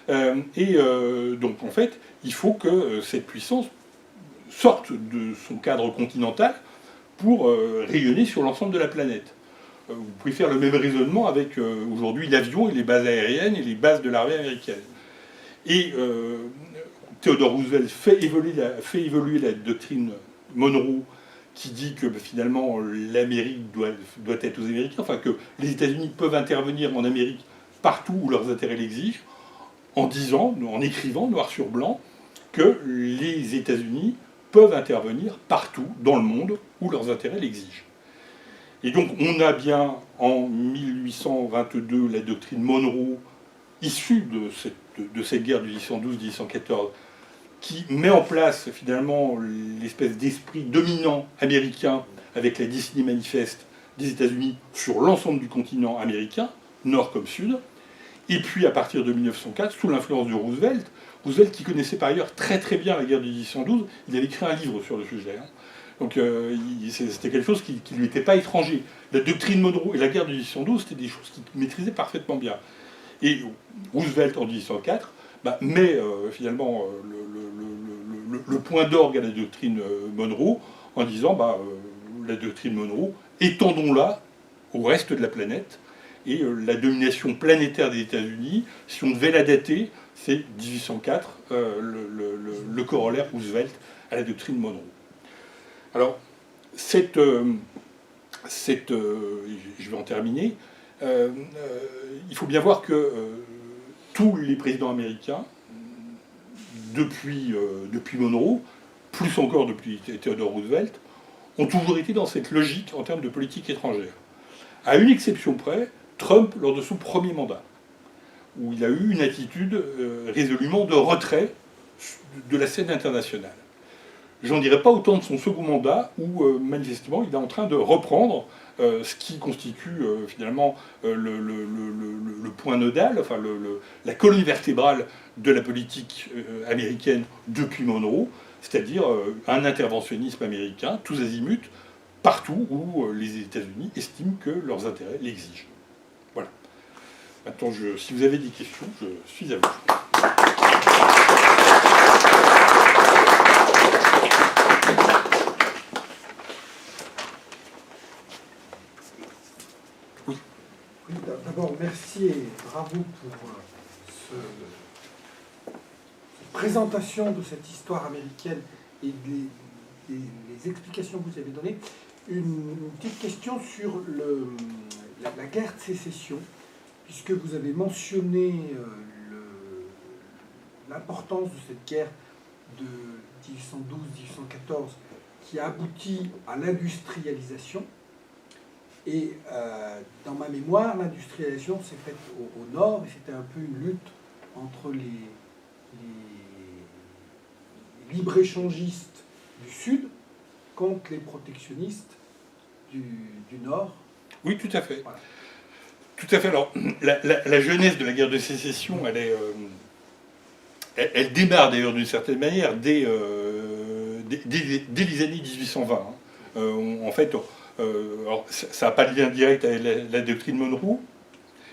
S1: Donc en fait, il faut que cette puissance sorte de son cadre continental pour rayonner sur l'ensemble de la planète. Vous pouvez faire le même raisonnement avec aujourd'hui l'avion et les bases aériennes et les bases de l'armée américaine. Et Theodore Roosevelt fait évoluer la doctrine Monroe qui dit que finalement l'Amérique doit être aux Américains, enfin que les États-Unis peuvent intervenir en Amérique partout où leurs intérêts l'exigent, en disant, en écrivant noir sur blanc, que les États-Unis peuvent intervenir partout dans le monde où leurs intérêts l'exigent. Et donc on a bien en 1822 la doctrine Monroe issue de cette guerre de 1812-1814 qui met en place finalement l'espèce d'esprit dominant américain avec la Disney Manifeste des États-Unis sur l'ensemble du continent américain, nord comme sud. Et puis à partir de 1904, sous l'influence de Roosevelt qui connaissait par ailleurs très très bien la guerre de 1812, il avait écrit un livre sur le sujet. Hein. Donc c'était quelque chose qui ne lui était pas étranger. La doctrine Monroe et la guerre de 1812, c'était des choses qu'il maîtrisait parfaitement bien. Et Roosevelt en 1804 met finalement le point d'orgue à la doctrine Monroe en disant la doctrine Monroe, étendons-la au reste de la planète. Et la domination planétaire des États-Unis, si on devait la dater, c'est 1804, le corollaire Roosevelt à la doctrine Monroe. Alors, je vais en terminer, il faut bien voir que tous les présidents américains, depuis Monroe, plus encore depuis Theodore Roosevelt, ont toujours été dans cette logique en termes de politique étrangère. À une exception près, Trump, lors de son premier mandat, où il a eu une attitude résolument de retrait de la scène internationale. J'en dirais pas autant de son second mandat, où manifestement il est en train de reprendre ce qui constitue finalement le point nodal, enfin la colonne vertébrale de la politique américaine depuis Monroe, c'est-à-dire un interventionnisme américain, tous azimuts, partout où les États-Unis estiment que leurs intérêts l'exigent. Voilà. Maintenant, si vous avez des questions, je suis à vous. Oui.
S2: D'abord, merci et bravo pour cette présentation de cette histoire américaine et les explications que vous avez données. Une petite question sur la guerre de sécession, puisque vous avez mentionné l'importance de cette guerre de 1812-1814 qui a abouti à l'industrialisation. Et dans ma mémoire, l'industrialisation s'est faite au nord, et c'était un peu une lutte entre les libre-échangistes du sud contre les protectionnistes du nord.
S1: Oui, tout à fait. Voilà. Tout à fait. Alors, la genèse de la guerre de sécession, elle démarre d'ailleurs d'une certaine manière dès les années 1820. Hein. En fait, alors, ça n'a pas de lien direct avec la doctrine Monroe,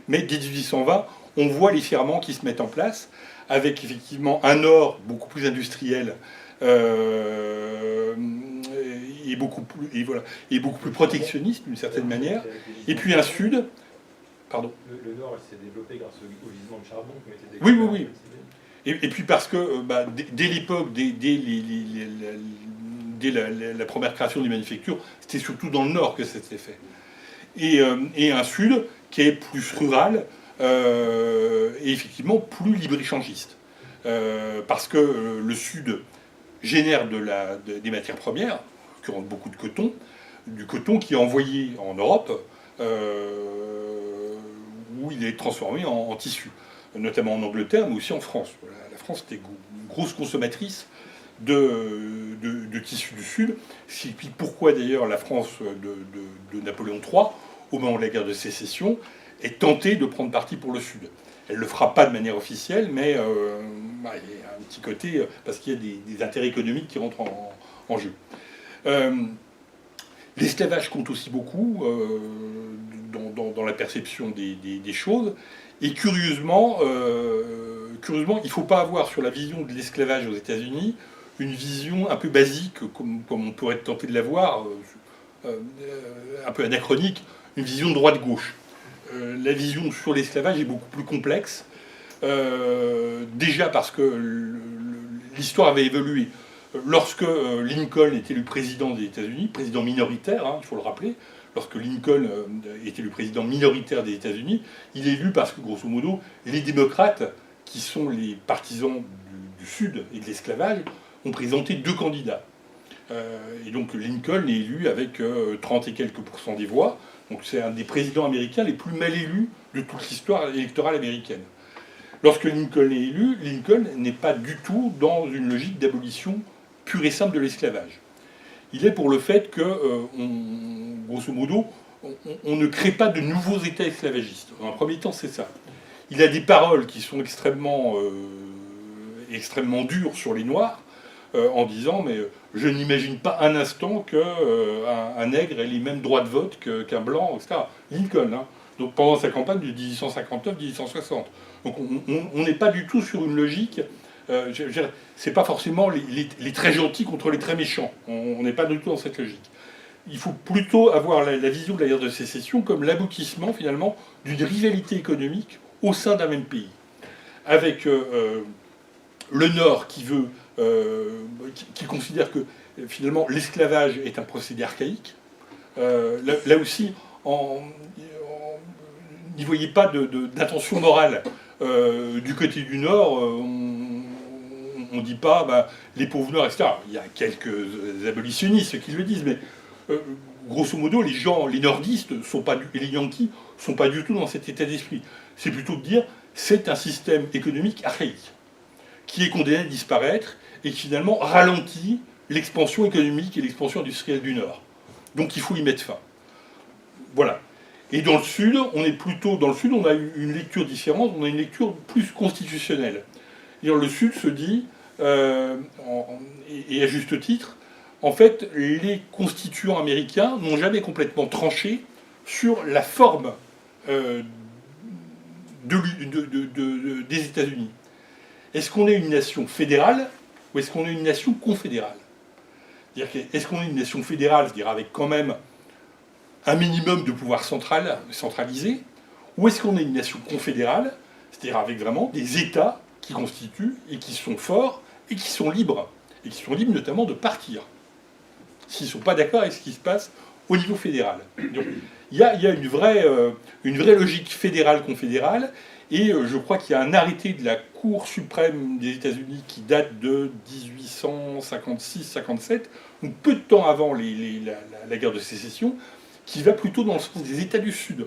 S1: mais dès 1820, on voit les ferments qui se mettent en place, avec effectivement un nord beaucoup plus industriel, est beaucoup plus protectionniste d'une certaine manière. Et puis un Sud... Pardon.
S3: Le Nord s'est développé grâce au gisement de charbon qui a été
S1: découvert. Oui. Et puis parce que dès l'époque, dès la première création des manufactures, c'était surtout dans le Nord que ça s'était fait. Et un Sud qui est plus rural et effectivement plus libre-échangiste. Parce que le Sud génère des matières premières, en l'occurrence beaucoup de coton, du coton qui est envoyé en Europe, où il est transformé en tissu, notamment en Angleterre, mais aussi en France. La France était une grosse consommatrice de tissus du Sud, ce qui explique pourquoi d'ailleurs la France de Napoléon III, au moment de la guerre de sécession, est tentée de prendre parti pour le Sud. Elle ne le fera pas de manière officielle, mais il y a un petit côté, parce qu'il y a des intérêts économiques qui rentrent en jeu. L'esclavage compte aussi beaucoup dans la perception des choses. Et curieusement, il ne faut pas avoir sur la vision de l'esclavage aux États-Unis une vision un peu basique, comme on pourrait être tenté de l'avoir, un peu anachronique, une vision droite-gauche. La vision sur l'esclavage est beaucoup plus complexe, déjà parce que l'histoire avait évolué. Lorsque Lincoln est élu président des États-Unis, président minoritaire, il faut le rappeler, lorsque Lincoln est élu président minoritaire des États-Unis, il est élu parce que, grosso modo, les démocrates, qui sont les partisans du Sud et de l'esclavage, ont présenté 2 candidats. Et donc Lincoln est élu avec 30 et quelques % des voix. Donc c'est un des présidents américains les plus mal élus de toute l'histoire électorale américaine. Lorsque Lincoln est élu, Lincoln n'est pas du tout dans une logique d'abolition pure et simple de l'esclavage. Il est pour le fait que, grosso modo, on ne crée pas de nouveaux États esclavagistes. En un premier temps, c'est ça. Il a des paroles qui sont extrêmement dures sur les Noirs, en disant « mais je n'imagine pas un instant qu'un nègre ait les mêmes droits de vote qu'un blanc, etc. » Lincoln, donc pendant sa campagne de 1859-1860. Donc on n'est pas du tout sur une logique... c'est pas forcément les très gentils contre les très méchants. On n'est pas du tout dans cette logique. Il faut plutôt avoir la vision de la guerre de sécession comme l'aboutissement, finalement, d'une rivalité économique au sein d'un même pays. Avec le Nord qui considère que, finalement, l'esclavage est un procédé archaïque. Là aussi, n'y voyez pas d'intention morale. Du côté du Nord, on ne dit pas les pauvres Noirs, etc. Il y a quelques abolitionnistes qui le disent, mais grosso modo, les nordistes et les Yankees ne sont pas du tout dans cet état d'esprit. C'est plutôt de dire c'est un système économique archaïque qui est condamné à disparaître et qui finalement ralentit l'expansion économique et l'expansion industrielle du Nord. Donc il faut y mettre fin. Voilà. Et dans le Sud, on a une lecture différente, on a une lecture plus constitutionnelle. Le Sud se dit, et à juste titre, en fait, les constituants américains n'ont jamais complètement tranché sur la forme des États-Unis. Est-ce qu'on est une nation fédérale ou est-ce qu'on est une nation confédérale ? Est-ce qu'on est une nation fédérale, c'est-à-dire avec quand même un minimum de pouvoir centralisé, ou est-ce qu'on est une nation confédérale, c'est-à-dire avec vraiment des États qui constituent et qui sont forts et qui sont libres notamment de partir, s'ils ne sont pas d'accord avec ce qui se passe au niveau fédéral. Donc il y a une vraie logique fédérale-confédérale, et je crois qu'il y a un arrêté de la Cour suprême des États-Unis qui date de 1856-57, donc peu de temps avant la guerre de sécession, qui va plutôt dans le sens des États du Sud,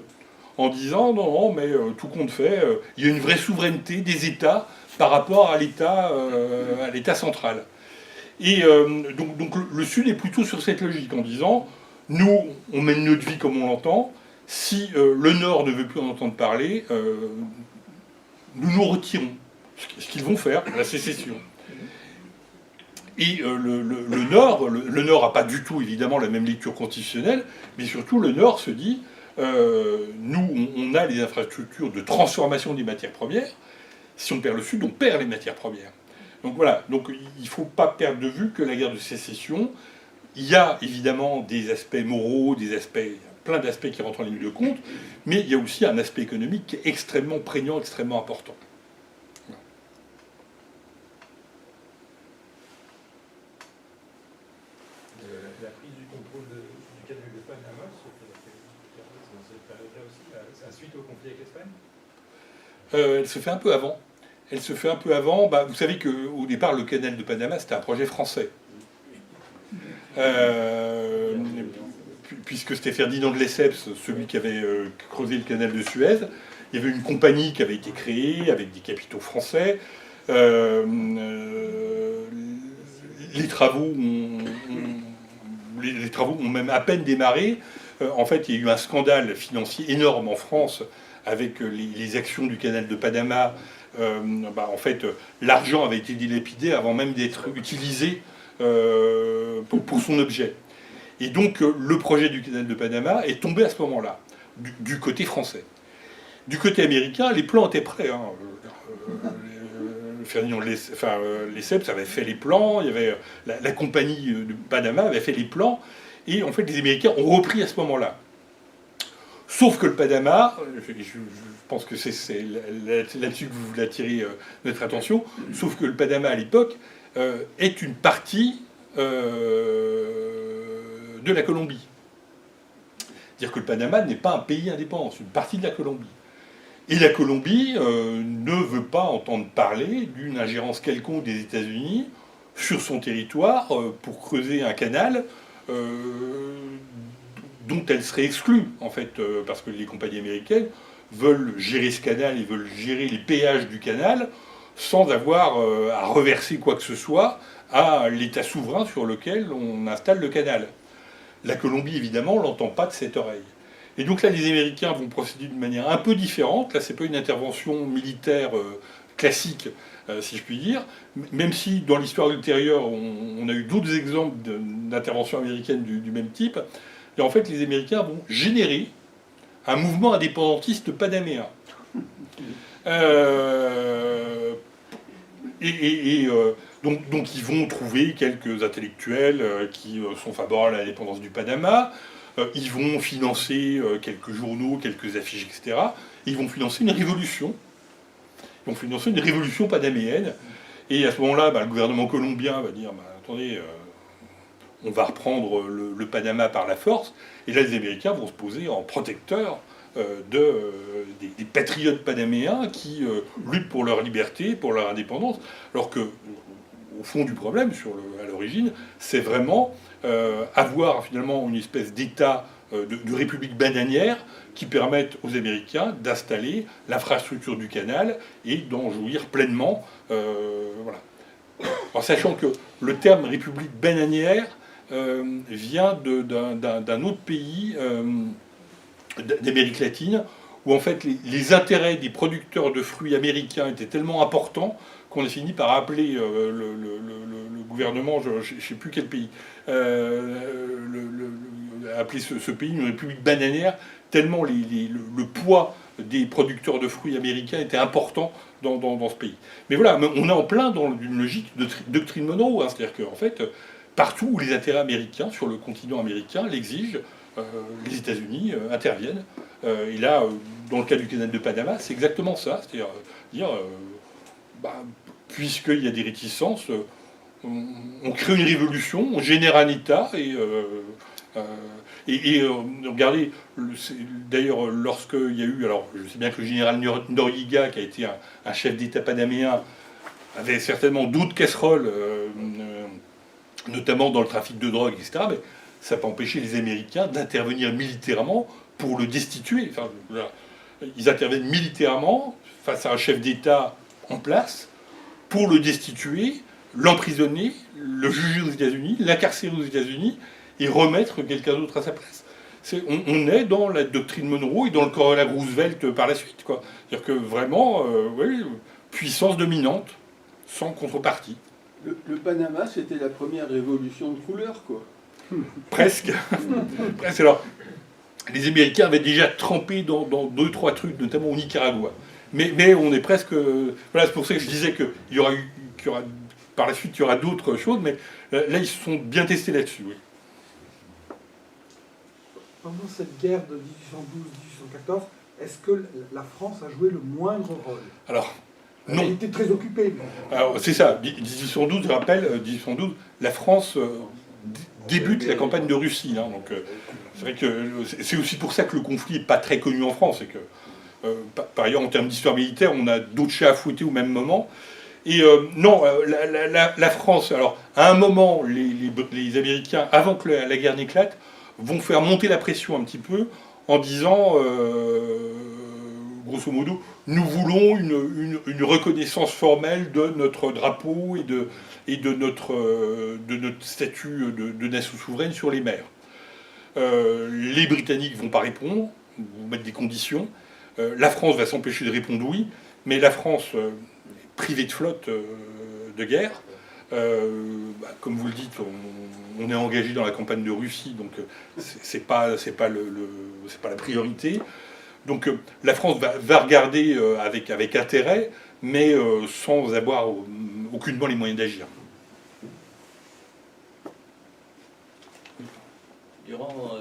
S1: en disant non, mais tout compte fait, il y a une vraie souveraineté des États par rapport à l'État central. Et donc le Sud est plutôt sur cette logique, en disant nous, on mène notre vie comme on l'entend, si le Nord ne veut plus en entendre parler, nous nous retirons, ce qu'ils vont faire, la sécession. Et le Nord n'a pas du tout, évidemment, la même lecture constitutionnelle, mais surtout, le Nord se dit, nous, on a les infrastructures de transformation des matières premières, si on perd le Sud, on perd les matières premières. Donc voilà, donc il ne faut pas perdre de vue que la guerre de sécession il y a évidemment des aspects moraux, plein d'aspects qui rentrent en ligne de compte, mais il y a aussi un aspect économique qui est extrêmement prégnant, extrêmement important.
S3: La prise du contrôle du canal de Panama se fait dans cette période-là aussi, suite au conflit avec l'Espagne.
S1: Elle se fait un peu avant. Elle se fait un peu avant. Bah, vous savez qu'au départ, le canal de Panama, c'était un projet français. Puisque c'était Ferdinand de Lesseps, celui qui avait creusé le canal de Suez. Il y avait une compagnie qui avait été créée avec des capitaux français. Les travaux ont même à peine démarré. En fait, il y a eu un scandale financier énorme en France avec les actions du canal de Panama. En fait, l'argent avait été dilapidé avant même d'être utilisé pour son objet. Et donc, le projet du canal de Panama est tombé à ce moment-là, du côté français. Du côté américain, les plans étaient prêts. Hein. Ferdinand Lesseps avait fait les plans, il y avait la compagnie de Panama avait fait les plans, et en fait, les Américains ont repris à ce moment-là. Sauf que le Panama, je pense que c'est là-dessus que vous voulez attirer notre attention, sauf que le Panama à l'époque est une partie de la Colombie. C'est-à-dire que le Panama n'est pas un pays indépendant, c'est une partie de la Colombie. Et la Colombie ne veut pas entendre parler d'une ingérence quelconque des États-Unis sur son territoire pour creuser un canal dont elle serait exclue, en fait, parce que les compagnies américaines veulent gérer ce canal et veulent gérer les péages du canal sans avoir à reverser quoi que ce soit à l'État souverain sur lequel on installe le canal. La Colombie, évidemment, l'entend pas de cette oreille. Et donc là, les Américains vont procéder d'une manière un peu différente. Là, c'est pas une intervention militaire classique, si je puis dire, même si dans l'histoire ultérieure, on a eu d'autres exemples d'interventions américaines du même type. Et en fait, les Américains vont générer un mouvement indépendantiste panaméen. Donc ils vont trouver quelques intellectuels qui sont favorables à l'indépendance du Panama. Ils vont financer quelques journaux, quelques affiches, etc. Ils vont financer une révolution. Ils vont financer une révolution panaméenne. Et à ce moment-là, le gouvernement colombien va dire attendez, on va reprendre le Panama par la force. Et là, les Américains vont se poser en protecteurs des patriotes panaméens qui luttent pour leur liberté, pour leur indépendance. Alors que, au fond du problème, à l'origine, c'est vraiment avoir finalement une espèce d'État de république bananière qui permette aux Américains d'installer l'infrastructure du canal et d'en jouir pleinement. Voilà. En sachant que le terme république bananière vient d'un autre pays d'Amérique latine où en fait les intérêts des producteurs de fruits américains étaient tellement importants qu'on a fini par appeler le gouvernement, je ne sais plus quel pays, appeler ce pays une république bananière, tellement le poids des producteurs de fruits américains était important dans ce pays. Mais voilà, on est en plein dans une logique de doctrine Monroe, hein, c'est-à-dire qu'en fait, partout où les intérêts américains, sur le continent américain, l'exigent, les États-Unis interviennent. Et là, dans le cas du canal de Panama, c'est exactement ça, c'est-à-dire puisqu'il y a des réticences, on crée une révolution, on génère un État, et regardez, d'ailleurs, lorsqu'il y a eu, alors je sais bien que le général Noriega, qui a été un chef d'État panaméen, avait certainement d'autres casseroles, notamment dans le trafic de drogue, etc., mais ça n'a pas empêché les Américains d'intervenir militairement pour le destituer. Enfin, ils interviennent militairement face à un chef d'État en place pour le destituer, l'emprisonner, le juger aux États-Unis, l'incarcérer aux États-Unis et remettre quelqu'un d'autre à sa place. On est dans la doctrine Monroe et dans le corollaire Roosevelt par la suite, quoi. C'est-à-dire que vraiment, puissance dominante, sans contrepartie.
S4: Le Panama, c'était la première révolution de couleur, quoi.
S1: Presque. Presque. Alors, les Américains avaient déjà trempé dans 2-3 trucs, notamment au Nicaragua. Mais on est presque... Voilà, c'est pour ça que je disais qu'il y aura par la suite, il y aura d'autres choses, mais là, ils se sont bien testés là-dessus, oui.
S2: pendant cette guerre de 1812-1814, est-ce que la France a joué le moindre rôle?
S1: Alors,
S2: Elle
S1: non.
S2: était très occupée.
S1: Alors, c'est ça, 1812, je rappelle, 1812, la France débute la campagne de Russie. Hein, donc, c'est vrai que c'est aussi pour ça que le conflit n'est pas très connu en France. Et que, par ailleurs, en termes d'histoire militaire, on a d'autres chats à fouetter au même moment. Et non, la France, alors, à un moment, les Américains, avant que la guerre n'éclate, vont faire monter la pression un petit peu en disant, grosso modo, nous voulons une reconnaissance formelle de notre drapeau et de notre statut de nation souveraine sur les mers. Les Britanniques ne vont pas répondre, vont mettre des conditions. La France va s'empêcher de répondre oui, mais la France, privée de flotte de guerre, comme vous le dites, on est engagé dans la campagne de Russie, donc c'est pas la priorité. Donc la France va regarder avec intérêt, mais sans avoir aucunement les moyens d'agir.
S5: Durant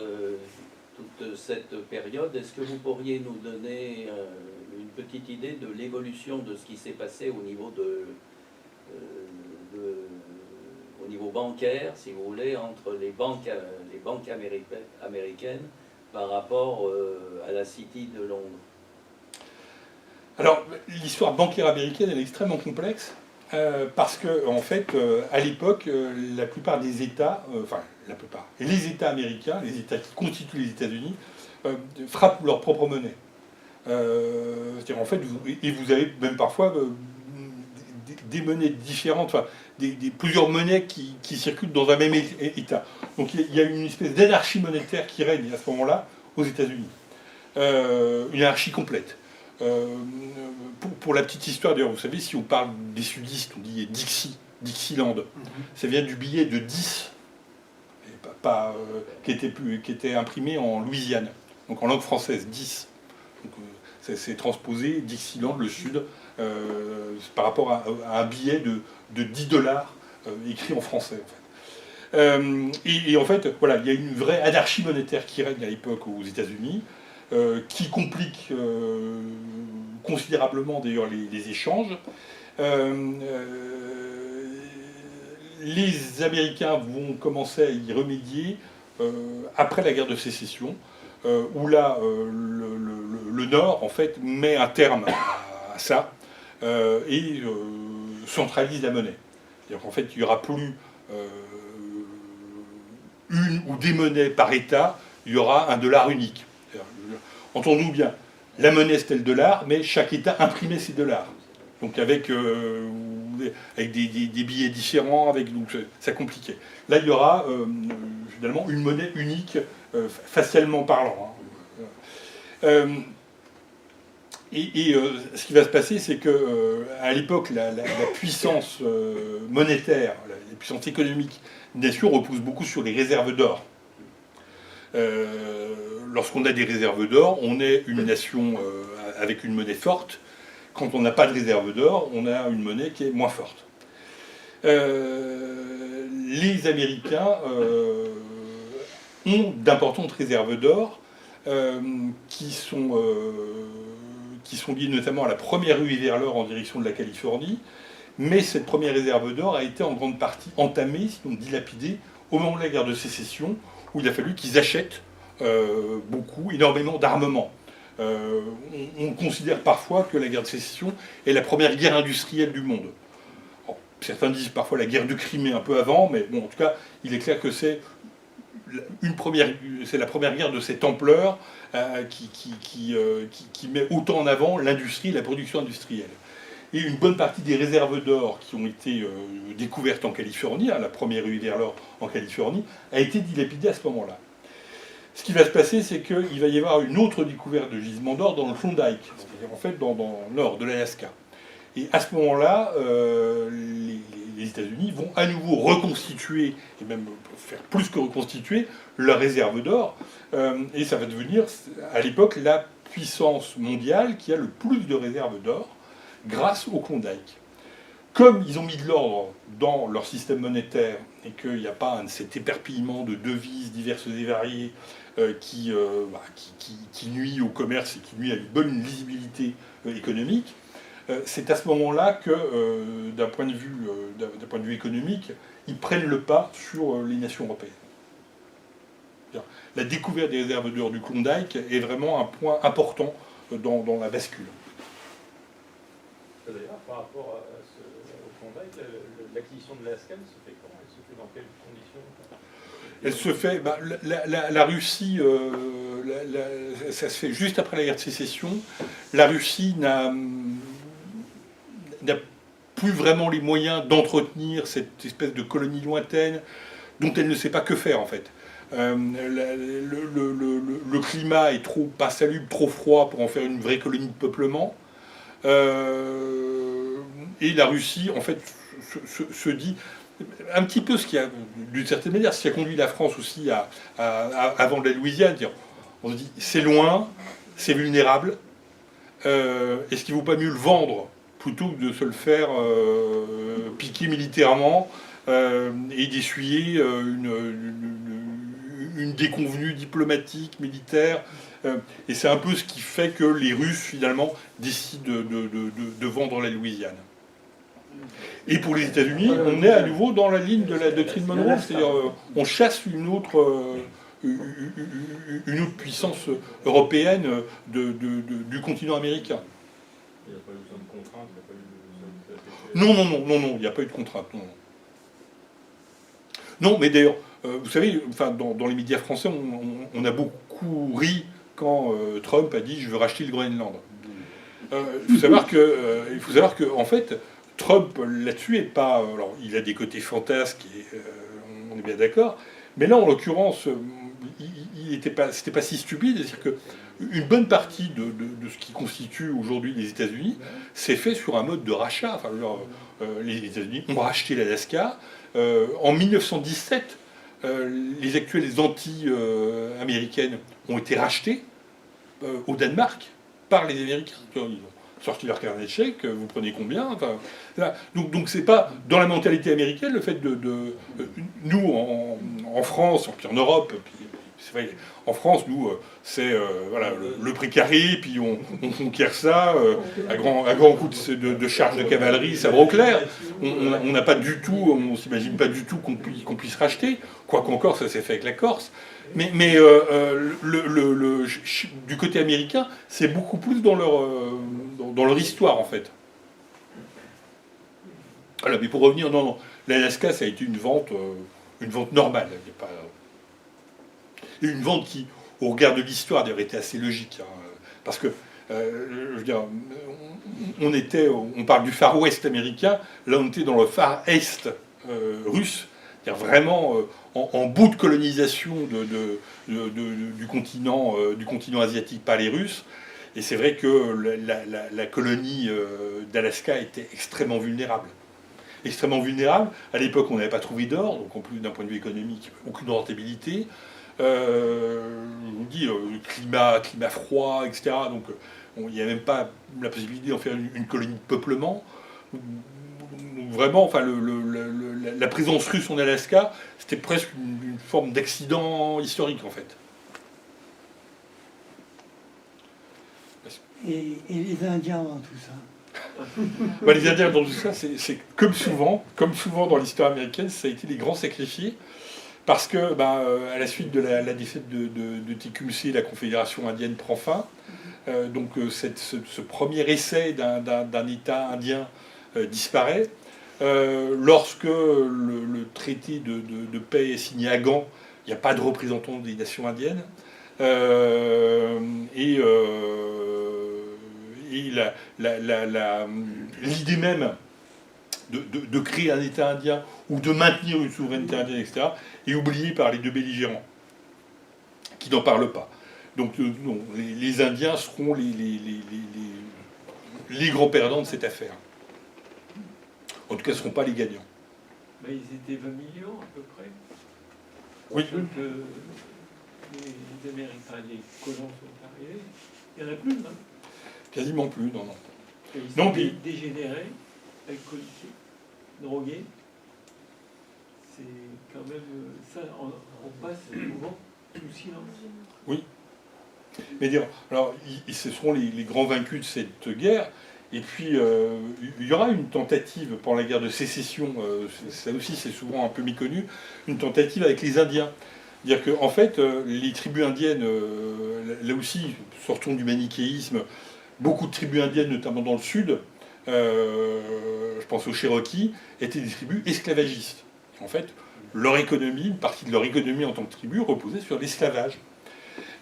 S5: toute cette période, est-ce que vous pourriez nous donner une petite idée de l'évolution de ce qui s'est passé au niveau au niveau bancaire, si vous voulez, entre les banques américaines par rapport à la City de Londres?
S1: Alors, l'histoire bancaire américaine, elle est extrêmement complexe, parce que, en fait, à l'époque, la plupart des États, les États américains, les États qui constituent les États-Unis, frappent leur propre monnaie. C'est-à-dire, en fait, vous avez même parfois des monnaies différentes, enfin, plusieurs monnaies qui circulent dans un même État. Donc il y a une espèce d'anarchie monétaire qui règne à ce moment-là aux États-Unis. Une anarchie complète. Pour la petite histoire, d'ailleurs, vous savez, si on parle des sudistes, on dit Dixieland. Ça vient du billet de 10, qui était imprimé en Louisiane, donc en langue française, 10. Donc, c'est transposé Dixieland, le Sud, par rapport à un billet de 10 dollars écrit en français. En fait. Et en fait, voilà, il y a une vraie anarchie monétaire qui règne à l'époque aux États-Unis, qui complique considérablement d'ailleurs les échanges. Les Américains vont commencer à y remédier après la guerre de sécession, où là, le Nord, en fait, met un terme à ça et centralise la monnaie. C'est-à-dire qu'en fait, il n'y aura plus une ou des monnaies par État, il y aura un dollar unique. Entendons-nous bien, la monnaie c'était le dollar, mais chaque État imprimait ses dollars. Donc avec des billets différents, donc ça compliquait. Là, il y aura finalement une monnaie unique, facialement parlant. Hein. Ce qui va se passer, c'est que à l'époque, la puissance monétaire, la puissance économique d'une nation repose beaucoup sur les réserves d'or. Lorsqu'on a des réserves d'or, on est une nation avec une monnaie forte. Quand on n'a pas de réserve d'or, on a une monnaie qui est moins forte. Les Américains ont d'importantes réserves d'or qui sont liées notamment à la première ruée vers l'or en direction de la Californie, mais cette première réserve d'or a été en grande partie entamée, sinon dilapidée, au moment de la guerre de sécession, où il a fallu qu'ils achètent énormément d'armements. On considère parfois que la guerre de sécession est la première guerre industrielle du monde. Alors, certains disent parfois la guerre de Crimée un peu avant, mais bon, en tout cas, il est clair que c'est la première guerre de cette ampleur qui met autant en avant l'industrie et la production industrielle. Et une bonne partie des réserves d'or qui ont été découvertes en Californie, la première ruée vers l'or en Californie, a été dilapidée à ce moment-là. Ce qui va se passer, c'est qu'il va y avoir une autre découverte de gisement d'or dans le Klondike, c'est-à-dire en fait dans le nord de l'Alaska. Et à ce moment-là, les États-Unis vont à nouveau reconstituer, et même faire plus que reconstituer, leur réserve d'or. Et ça va devenir, à l'époque, la puissance mondiale qui a le plus de réserves d'or grâce au Klondike. Comme ils ont mis de l'ordre dans leur système monétaire et qu'il n'y a pas cet éperpillement de devises diverses et variées qui nuit au commerce et qui nuit à une bonne lisibilité économique, c'est à ce moment-là que, d'un point de vue économique, ils prennent le pas sur les nations européennes. La découverte des réserves d'or du Klondike est vraiment un point important dans la bascule.
S3: D'ailleurs, par rapport au Klondike, l'acquisition de l'Alaska, elle se fait comment? Elle se fait dans quelles conditions?
S1: Elle se fait, la Russie, ça se fait juste après la guerre de sécession. La Russie n'a plus vraiment les moyens d'entretenir cette espèce de colonie lointaine dont elle ne sait pas que faire en fait. Le climat est trop insalubre, trop froid pour en faire une vraie colonie de peuplement. Et la Russie, en fait, se dit un petit peu ce qui a, d'une certaine manière, ce qui a conduit la France aussi avant de la Louisiane. On se dit, c'est loin, c'est vulnérable. Est-ce qu'il ne vaut pas mieux le vendre plutôt que de se le faire piquer militairement et d'essuyer une déconvenue diplomatique, militaire. Et c'est un peu ce qui fait que les Russes, finalement, décident de vendre la Louisiane. Et pour les États-Unis, on est à nouveau dans la ligne de la doctrine Monroe, c'est-à-dire on chasse une autre puissance européenne du continent américain.
S3: Il n'y a pas eu besoin de contraintes,
S1: Non, il n'y a pas eu de contrainte. Non, mais d'ailleurs, vous savez, enfin, dans les médias français, on a beaucoup ri quand Trump a dit « je veux racheter le Groenland ». Il faut savoir que, en fait, Trump, là-dessus, est pas... Alors, il a des côtés fantasques, et, on est bien d'accord, mais là, en l'occurrence, c'était pas si stupide, c'est-à-dire qu'une bonne partie de ce qui constitue aujourd'hui les États-Unis s'est fait sur un mode de rachat. Enfin, les États-Unis ont racheté l'Alaska. En 1917, les actuelles Antilles américaines ont été rachetées au Danemark par les Américains. Ils ont sorti leur carnet de chèques, vous prenez combien, enfin, donc c'est pas dans la mentalité américaine le fait nous en France, puis en Europe, puis, c'est vrai, en France nous c'est voilà, le précaré, puis on conquiert ça à grand coup de charge de cavalerie, sabre au clair. On n'a pas du tout, on s'imagine pas du tout qu'on puisse racheter, quoi qu'encore ça s'est fait avec la Corse. Mais du côté américain, c'est beaucoup plus dans leur histoire, en fait. Voilà, mais pour revenir, non, l'Alaska, ça a été une vente normale. Il y a pas... Et une vente qui, au regard de l'histoire, d'ailleurs, était assez logique. Hein, parce que, je veux dire, on parle du Far West américain, là on était dans le Far Est russe. C'est-à-dire vraiment en bout de colonisation du continent asiatique par les Russes. Et c'est vrai que la colonie d'Alaska était extrêmement vulnérable. Extrêmement vulnérable. À l'époque, on n'avait pas trouvé d'or, donc en plus d'un point de vue économique, aucune rentabilité. Je vous dis, climat froid, etc. Donc il n'y a même pas la possibilité d'en faire une colonie de peuplement. Vraiment, enfin, la présence russe en Alaska, c'était presque une forme d'accident historique, en fait.
S6: Et les Indiens dans tout ça?
S1: Les Indiens dans tout ça, c'est comme souvent dans l'histoire américaine, ça a été les grands sacrifiés, parce que, à la suite de la défaite de Tecumseh, la Confédération indienne prend fin. Donc ce premier essai d'un État indien disparaît. Lorsque le traité de paix est signé à Gand, il n'y a pas de représentants des nations indiennes. Et l'idée même de créer un État indien ou de maintenir une souveraineté indienne, etc., est oubliée par les deux belligérants, qui n'en parlent pas. Donc non, les Indiens seront les grands perdants de cette affaire. En tout cas, ce ne seront pas les gagnants.
S6: Ils étaient 20 millions à peu près.
S1: Oui.
S6: Donc, les Américains, les colons sont arrivés. Il n'y en a plus, hein.
S1: Quasiment plus, non.
S6: Ils sont dégénérés. alcooliqués, drogués. C'est quand même ça, on passe souvent sous silence.
S1: Mais dire, alors, ce seront les grands vaincus de cette guerre. Et puis, il y aura une tentative pour la guerre de sécession, ça aussi c'est souvent un peu méconnu, une tentative avec les Indiens. C'est-à-dire qu'en fait, les tribus indiennes, là aussi, sortons du manichéisme, beaucoup de tribus indiennes, notamment dans le sud, je pense aux Cherokees, étaient des tribus esclavagistes. En fait, leur économie, une partie de leur économie en tant que tribu reposait sur l'esclavage.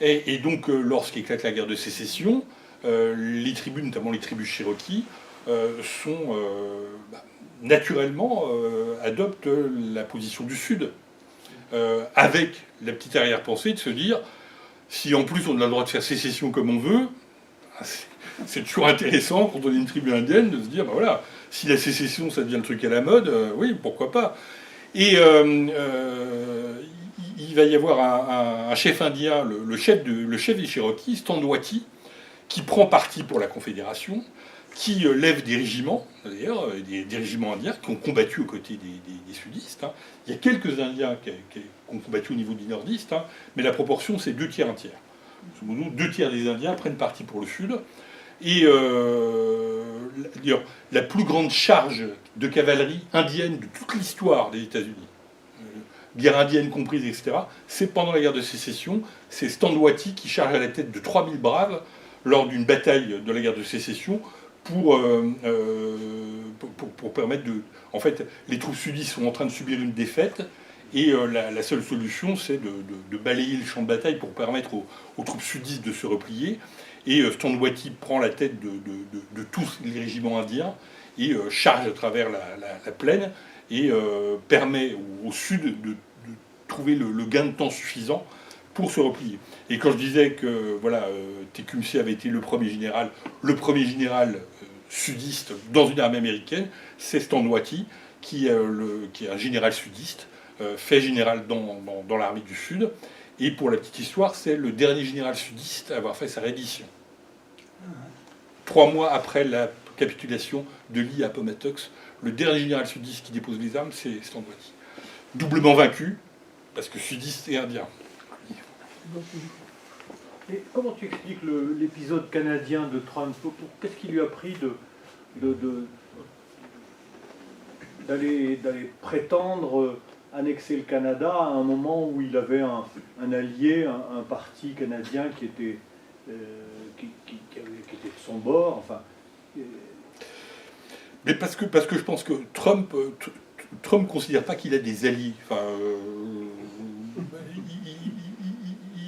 S1: Et donc, lorsqu'éclate la guerre de sécession, les tribus, notamment les tribus Cherokees, naturellement adoptent la position du Sud, avec la petite arrière-pensée de se dire, si en plus on a le droit de faire sécession comme on veut, c'est toujours intéressant quand on est une tribu indienne de se dire, ben voilà, si la sécession ça devient le truc à la mode, oui, pourquoi pas. Et il va y avoir un chef indien, le chef des Cherokees, Standwatie, qui prend parti pour la Confédération, qui lève des régiments, d'ailleurs, des régiments indiens qui ont combattu aux côtés des sudistes. Hein. Il y a quelques Indiens qui ont combattu au niveau des nordistes, hein, mais la proportion, c'est 2 tiers, 1 tiers. 2 tiers des Indiens prennent parti pour le Sud. Et la plus grande charge de cavalerie indienne de toute l'histoire des États-Unis, guerre indienne comprise, etc., c'est pendant la guerre de sécession, c'est Standwatie qui charge à la tête de 3000 braves lors d'une bataille de la guerre de sécession pour permettre de... En fait, les troupes sudistes sont en train de subir une défaite et la seule solution, c'est de balayer le champ de bataille pour permettre aux troupes sudistes de se replier. Et Standwatie prend la tête de tous les régiments indiens et charge à travers la plaine et permet au sud de trouver le gain de temps suffisant pour se replier. Et quand je disais que voilà, Tecumseh avait été le premier général sudiste dans une armée américaine, c'est Standwatie qui est un général sudiste, fait général dans l'armée du Sud. Et pour la petite histoire, c'est le dernier général sudiste à avoir fait sa reddition. 3 mois après la capitulation de Lee à Appomattox, le dernier général sudiste qui dépose les armes, c'est Standwatie. Doublement vaincu, parce que sudiste et indien.
S7: Et comment tu expliques l'épisode canadien de Trump? Qu'est-ce qui lui a pris d'aller prétendre annexer le Canada à un moment où il avait un allié, un parti canadien qui était de son bord, enfin.
S1: Mais parce que je pense que Trump considère pas qu'il a des alliés. Enfin,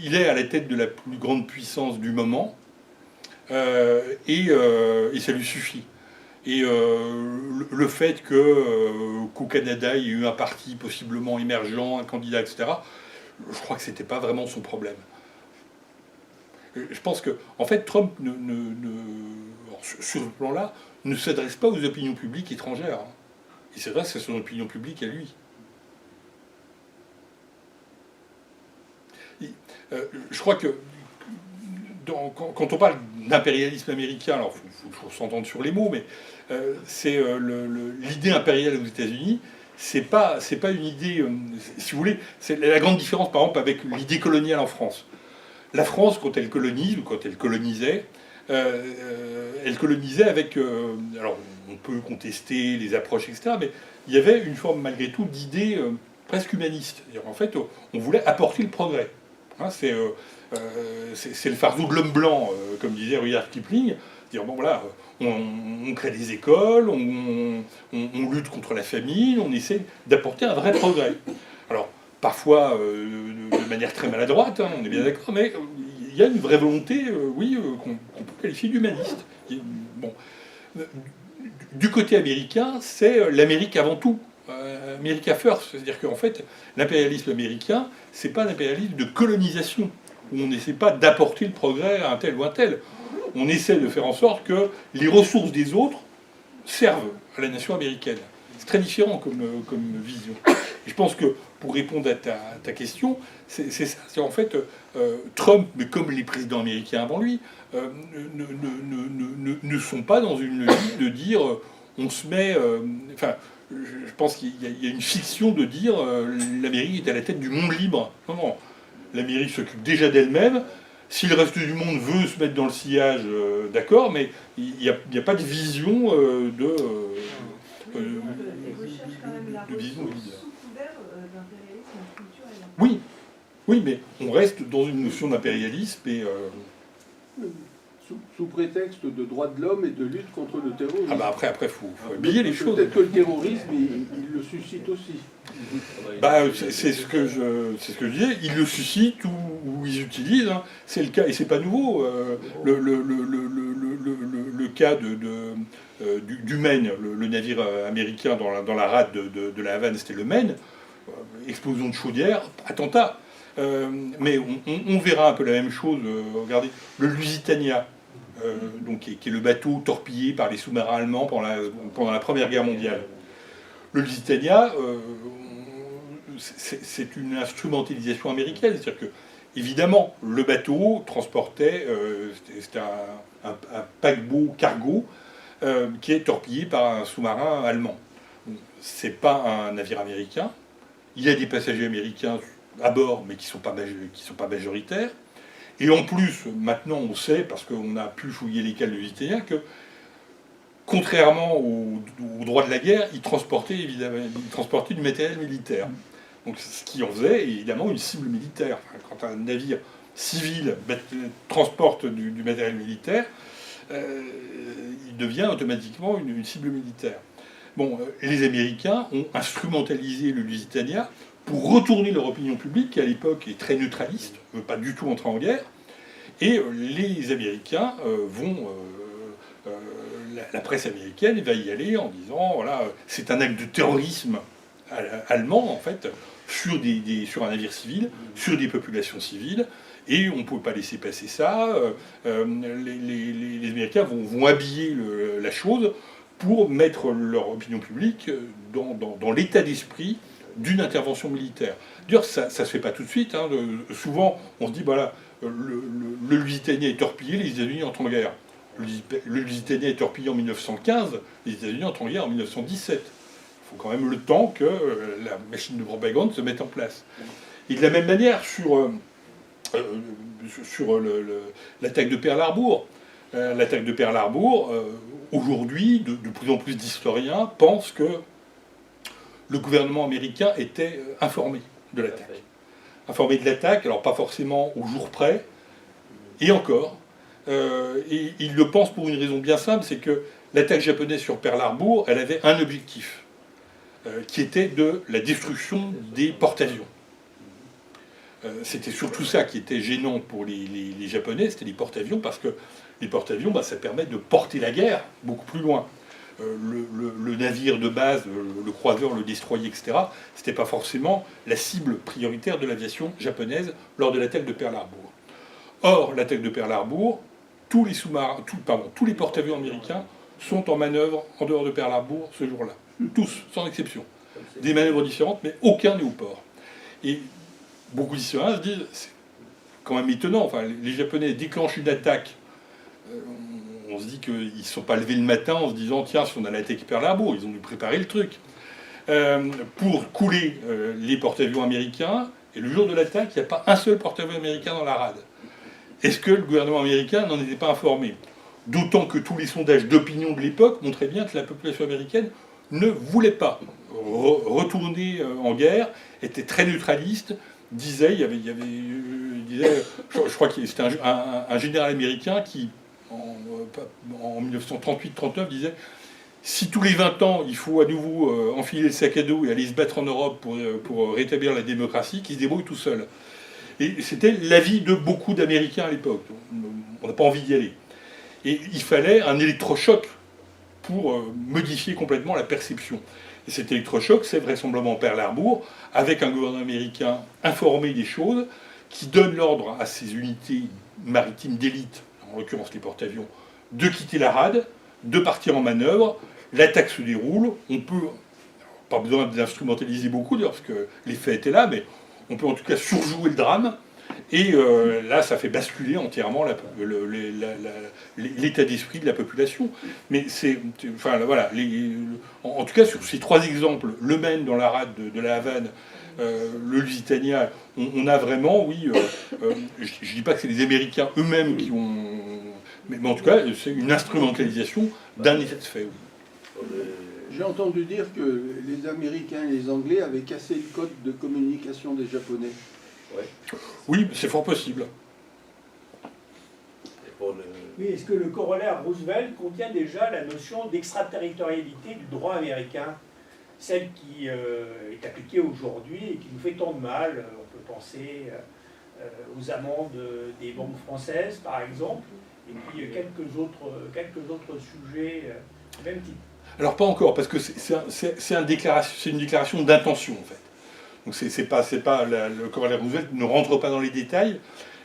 S1: il est à la tête de la plus grande puissance du moment et ça lui suffit. Et le fait qu'au Canada, il y ait eu un parti possiblement émergent, un candidat, etc., je crois que c'était pas vraiment son problème. Je pense que, en fait, Trump, sur ce plan-là, ne s'adresse pas aux opinions publiques étrangères. Hein. Il s'adresse à son opinion publique à lui. Je crois que quand on parle d'impérialisme américain, alors il faut s'entendre sur les mots, mais c'est l'idée impériale aux États-Unis, c'est pas une idée, si vous voulez, c'est la grande différence par exemple avec l'idée coloniale en France. La France, quand elle colonise ou quand elle colonisait avec, alors on peut contester les approches, etc., mais il y avait une forme malgré tout d'idée presque humaniste. En fait, on voulait apporter le progrès. Hein, c'est le fardeau de l'homme blanc, comme disait Rudyard Kipling. Dire bon voilà, on crée des écoles, on lutte contre la famine, on essaie d'apporter un vrai progrès. Alors parfois de manière très maladroite, hein, on est bien d'accord, mais il y a une vraie volonté, oui, qu'on peut qualifier d'humaniste. Bon. Du côté américain, c'est l'Amérique avant tout. America First, c'est-à-dire qu'en fait, l'impérialisme américain, c'est pas un impérialisme de colonisation, où on n'essaie pas d'apporter le progrès à un tel ou un tel. On essaie de faire en sorte que les ressources des autres servent à la nation américaine. C'est très différent comme vision. Et je pense que, pour répondre à ta question, c'est ça. C'est en fait, Trump, mais comme les présidents américains avant lui, ne sont pas dans une ligne de dire on se met... enfin, je pense qu'il y a une fiction de dire l'Amérique est à la tête du monde libre. Non, non. L'Amérique s'occupe déjà d'elle-même. Si le reste du monde veut se mettre dans le sillage, d'accord, mais il n'y a pas de vision de vision leader.
S8: Sous couvert d'impérialisme culturel.
S1: Oui, oui, mais on reste dans une notion d'impérialisme et...
S4: Sous prétexte de droits de l'homme et de lutte contre le terrorisme.
S1: Ah bah après, faut habiller les choses.
S4: Peut-être que le terrorisme, il le suscite aussi.
S1: Bah, c'est ce que je disais. Ils le suscitent ou ils utilisent. Hein. C'est le cas et c'est pas nouveau. Le cas du Maine, le navire américain dans la rade de la Havane, c'était le Maine. Explosion de chaudière, attentat. Mais on verra un peu la même chose. Regardez, le Lusitania. Donc, qui est le bateau torpillé par les sous-marins allemands pendant la Première Guerre mondiale. Le Lusitania, c'est une instrumentalisation américaine. C'est-à-dire que, évidemment, le bateau transportait, c'était un paquebot cargo qui est torpillé par un sous-marin allemand. C'est pas un navire américain. Il y a des passagers américains à bord, mais qui sont pas majoritaires. Et en plus, maintenant on sait, parce qu'on a pu fouiller les cales du Lusitania, que contrairement au droit de la guerre, il transportait du matériel militaire. Donc ce qui en faisait évidemment une cible militaire. Enfin, quand un navire civil transporte du matériel militaire, il devient automatiquement une cible militaire. Bon, les Américains ont instrumentalisé le Lusitania pour retourner leur opinion publique, qui à l'époque est très neutraliste, ne veut pas du tout entrer en guerre, et les Américains la presse américaine va y aller en disant, voilà, c'est un acte de terrorisme allemand, en fait, sur un navire civil, sur des populations civiles, et on ne peut pas laisser passer ça. Les Américains vont habiller la chose pour mettre leur opinion publique dans l'état d'esprit d'une intervention militaire. D'ailleurs, ça ne se fait pas tout de suite. Hein. Souvent, on se dit, voilà, le Lusitania est torpillé, les États-Unis entrent en guerre. Le Lusitania est torpillé en 1915, les États-Unis entrent en guerre en 1917. Il faut quand même le temps que la machine de propagande se mette en place. Et de la même manière, sur l'attaque de Pearl Harbor, aujourd'hui, de plus en plus d'historiens pensent que le gouvernement américain était informé de l'attaque. Informé de l'attaque, alors pas forcément au jour près, et encore. Et il le pense pour une raison bien simple, c'est que l'attaque japonaise sur Pearl Harbor, elle avait un objectif, qui était de la destruction des porte-avions. C'était surtout ça qui était gênant pour les Japonais, c'était les porte-avions, parce que les porte-avions, ça permet de porter la guerre beaucoup plus loin. Le navire de base, le croiseur, le destroyer, etc., c'était pas forcément la cible prioritaire de l'aviation japonaise lors de l'attaque de Pearl Harbor. Or, l'attaque de Pearl Harbor, tous les porte-avions américains sont en manœuvre en dehors de Pearl Harbor ce jour-là. Tous, sans exception. Des manœuvres différentes, mais aucun n'est au port. Et beaucoup d'historiens se disent, c'est quand même étonnant, enfin, les Japonais déclenchent une attaque, on se dit qu'ils ne se sont pas levés le matin en se disant, tiens, si on allait attaquer Pearl Harbor, ils ont dû préparer le truc. Pour couler les porte-avions américains, et le jour de l'attaque, il n'y a pas un seul porte-avions américain dans la rade. Est-ce que le gouvernement américain n'en était pas informé? D'autant que tous les sondages d'opinion de l'époque montraient bien que la population américaine ne voulait pas retourner en guerre, était très neutraliste, disait, je crois que c'était un général américain qui, en 1938-39, disait, si tous les 20 ans, il faut à nouveau enfiler le sac à dos et aller se battre en Europe pour rétablir la démocratie, qu'il se débrouille tout seul. Et c'était l'avis de beaucoup d'Américains à l'époque. On n'a pas envie d'y aller. Et il fallait un électrochoc pour modifier complètement la perception. Et cet électrochoc, c'est vraisemblablement Pearl Harbor, avec un gouvernement américain informé des choses, qui donne l'ordre à ses unités maritimes d'élite, en l'occurrence les porte-avions, de quitter la rade, de partir en manœuvre. L'attaque se déroule. On peut, pas besoin d'instrumentaliser beaucoup, d'ailleurs, parce que les faits étaient là, mais on peut en tout cas surjouer le drame. Et là, ça fait basculer entièrement l'état d'esprit de la population. Mais c'est, enfin voilà, en tout cas sur ces trois exemples, le Maine dans la rade de la Havane, le Lusitania, on a vraiment, oui, je ne dis pas que c'est les Américains eux-mêmes qui ont, mais en tout cas, c'est une instrumentalisation d'un état de fait. Oui.
S4: J'ai entendu dire que les Américains et les Anglais avaient cassé le code de communication des Japonais.
S5: Ouais.
S1: Oui, c'est fort possible.
S9: Oui, est-ce que le corollaire Roosevelt contient déjà la notion d'extraterritorialité du droit américain, celle qui est appliquée aujourd'hui et qui nous fait tant de mal? On peut penser aux amendes des banques françaises, par exemple, et puis quelques autres sujets même type.
S1: Alors pas encore, parce que c'est une déclaration d'intention en fait. Donc le corollaire Roosevelt ne rentre pas dans les détails,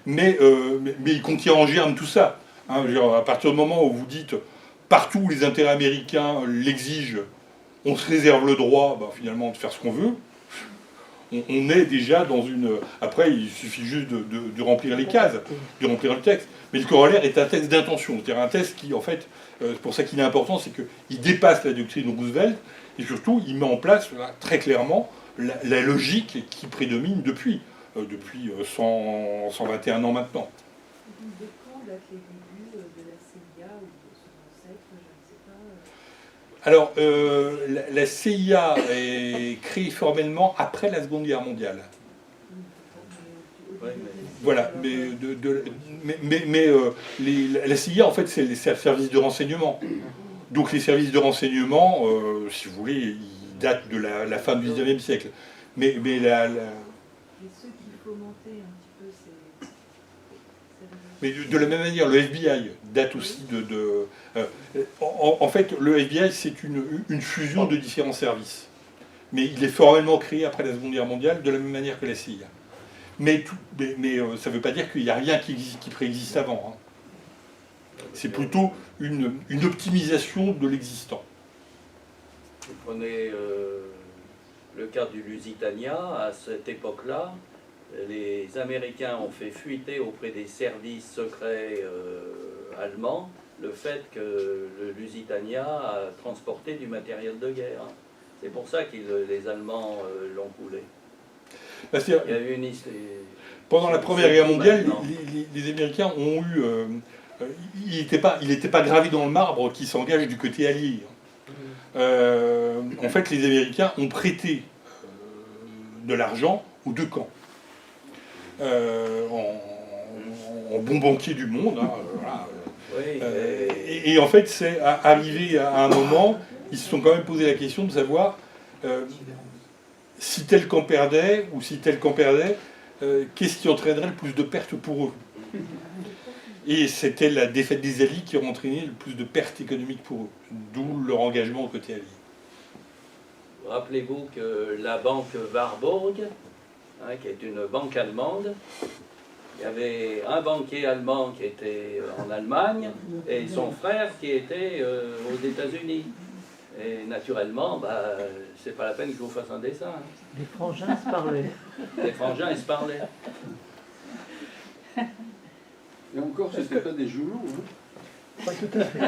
S1: mais il contient en germe tout ça. Hein, à partir du moment où vous dites partout où les intérêts américains l'exigent, on se réserve le droit finalement de faire ce qu'on veut. On est déjà dans une... Après, il suffit juste de remplir les cases, de remplir le texte. Mais le corollaire est un texte d'intention, c'est-à-dire un texte qui, en fait, c'est pour ça qu'il est important, c'est qu'il dépasse la doctrine Roosevelt, et surtout, il met en place, là, très clairement, la logique qui prédomine depuis 121 ans maintenant.
S8: De quand datent les débuts de la CIA ou de son ancêtre, je ne sais pas
S1: Alors, la CIA est créée formellement après la Seconde Guerre mondiale. Voilà, la CIA, en fait, c'est les services de renseignement. Donc les services de renseignement, si vous voulez, ils datent de la fin du XIXe siècle. Mais
S8: Et ceux qui fomentaient un petit peu ces...
S1: Mais de la même manière, le FBI date aussi en fait, le FBI, c'est une fusion de différents services. Mais il est formellement créé après la Seconde Guerre mondiale, de la même manière que la CIA. Mais ça ne veut pas dire qu'il n'y a rien qui préexiste avant. Hein. C'est plutôt une optimisation de l'existant.
S5: Vous prenez le cas du Lusitania, à cette époque-là, les Américains ont fait fuiter auprès des services secrets allemands le fait que le Lusitania a transporté du matériel de guerre. C'est pour ça que les Allemands l'ont coulé. Il y a eu une histoire...
S1: Pendant la Première Guerre mondiale, les Américains ont eu... il n'était pas gravé dans le marbre qui s'engage du côté allié. En fait, les Américains ont prêté de l'argent aux deux camps. En bon banquier du monde. Hein, voilà.
S5: Oui,
S1: et en fait, c'est arrivé à un moment, ils se sont quand même posé la question de savoir si tel camp perdait ou si tel camp perdait, qu'est-ce qui entraînerait le plus de pertes pour eux. Et c'était la défaite des Alliés qui a entraîné le plus de pertes économiques pour eux, d'où leur engagement au côté allié.
S5: Rappelez-vous que la banque Warburg, qui est une banque allemande, il y avait un banquier allemand qui était en Allemagne et son frère qui était aux États-Unis. Et naturellement, c'est pas la peine que je vous fasse un dessin.
S10: Les frangins se parlaient.
S5: Les frangins, ils se parlaient.
S4: Et encore, c'était pas des jumeaux. Hein.
S10: Pas tout à fait.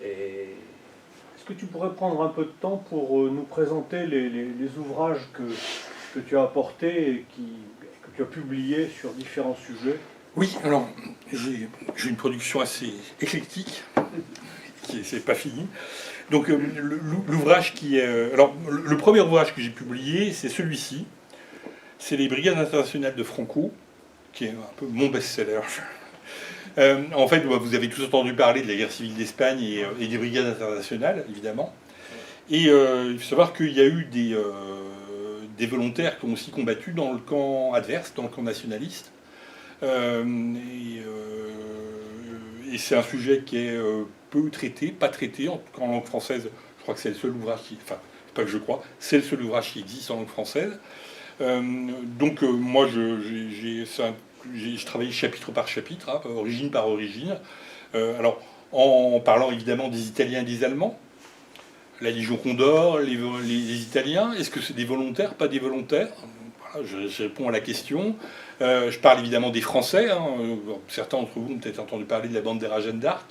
S7: Est-ce que tu pourrais prendre un peu de temps pour nous présenter les ouvrages que tu as apportés et que tu as publiés sur différents sujets?
S1: Oui, alors, j'ai une production assez éclectique, c'est pas fini. Donc, l'ouvrage qui est... alors, le premier ouvrage que j'ai publié, c'est celui-ci. C'est les Brigades internationales de Franco, qui est un peu mon best-seller. En fait, vous avez tous entendu parler de la guerre civile d'Espagne et des brigades internationales, évidemment. Et il faut savoir qu'il y a eu des volontaires qui ont aussi combattu dans le camp adverse, dans le camp nationaliste. Et c'est un sujet qui est peu traité, pas traité, en langue française. Je crois que c'est le seul ouvrage qui... Enfin, pas que je crois, c'est le seul ouvrage qui existe en langue française. Donc moi, je travaillais chapitre par chapitre, hein, origine par origine. Alors, en parlant évidemment des Italiens et des Allemands, la Légion Condor, les Italiens, est-ce que c'est des volontaires, pas des volontaires? Voilà, je réponds à la question. Je parle évidemment des Français. Hein. Certains d'entre vous ont peut-être entendu parler de la Bandera Jeanne d'Arc,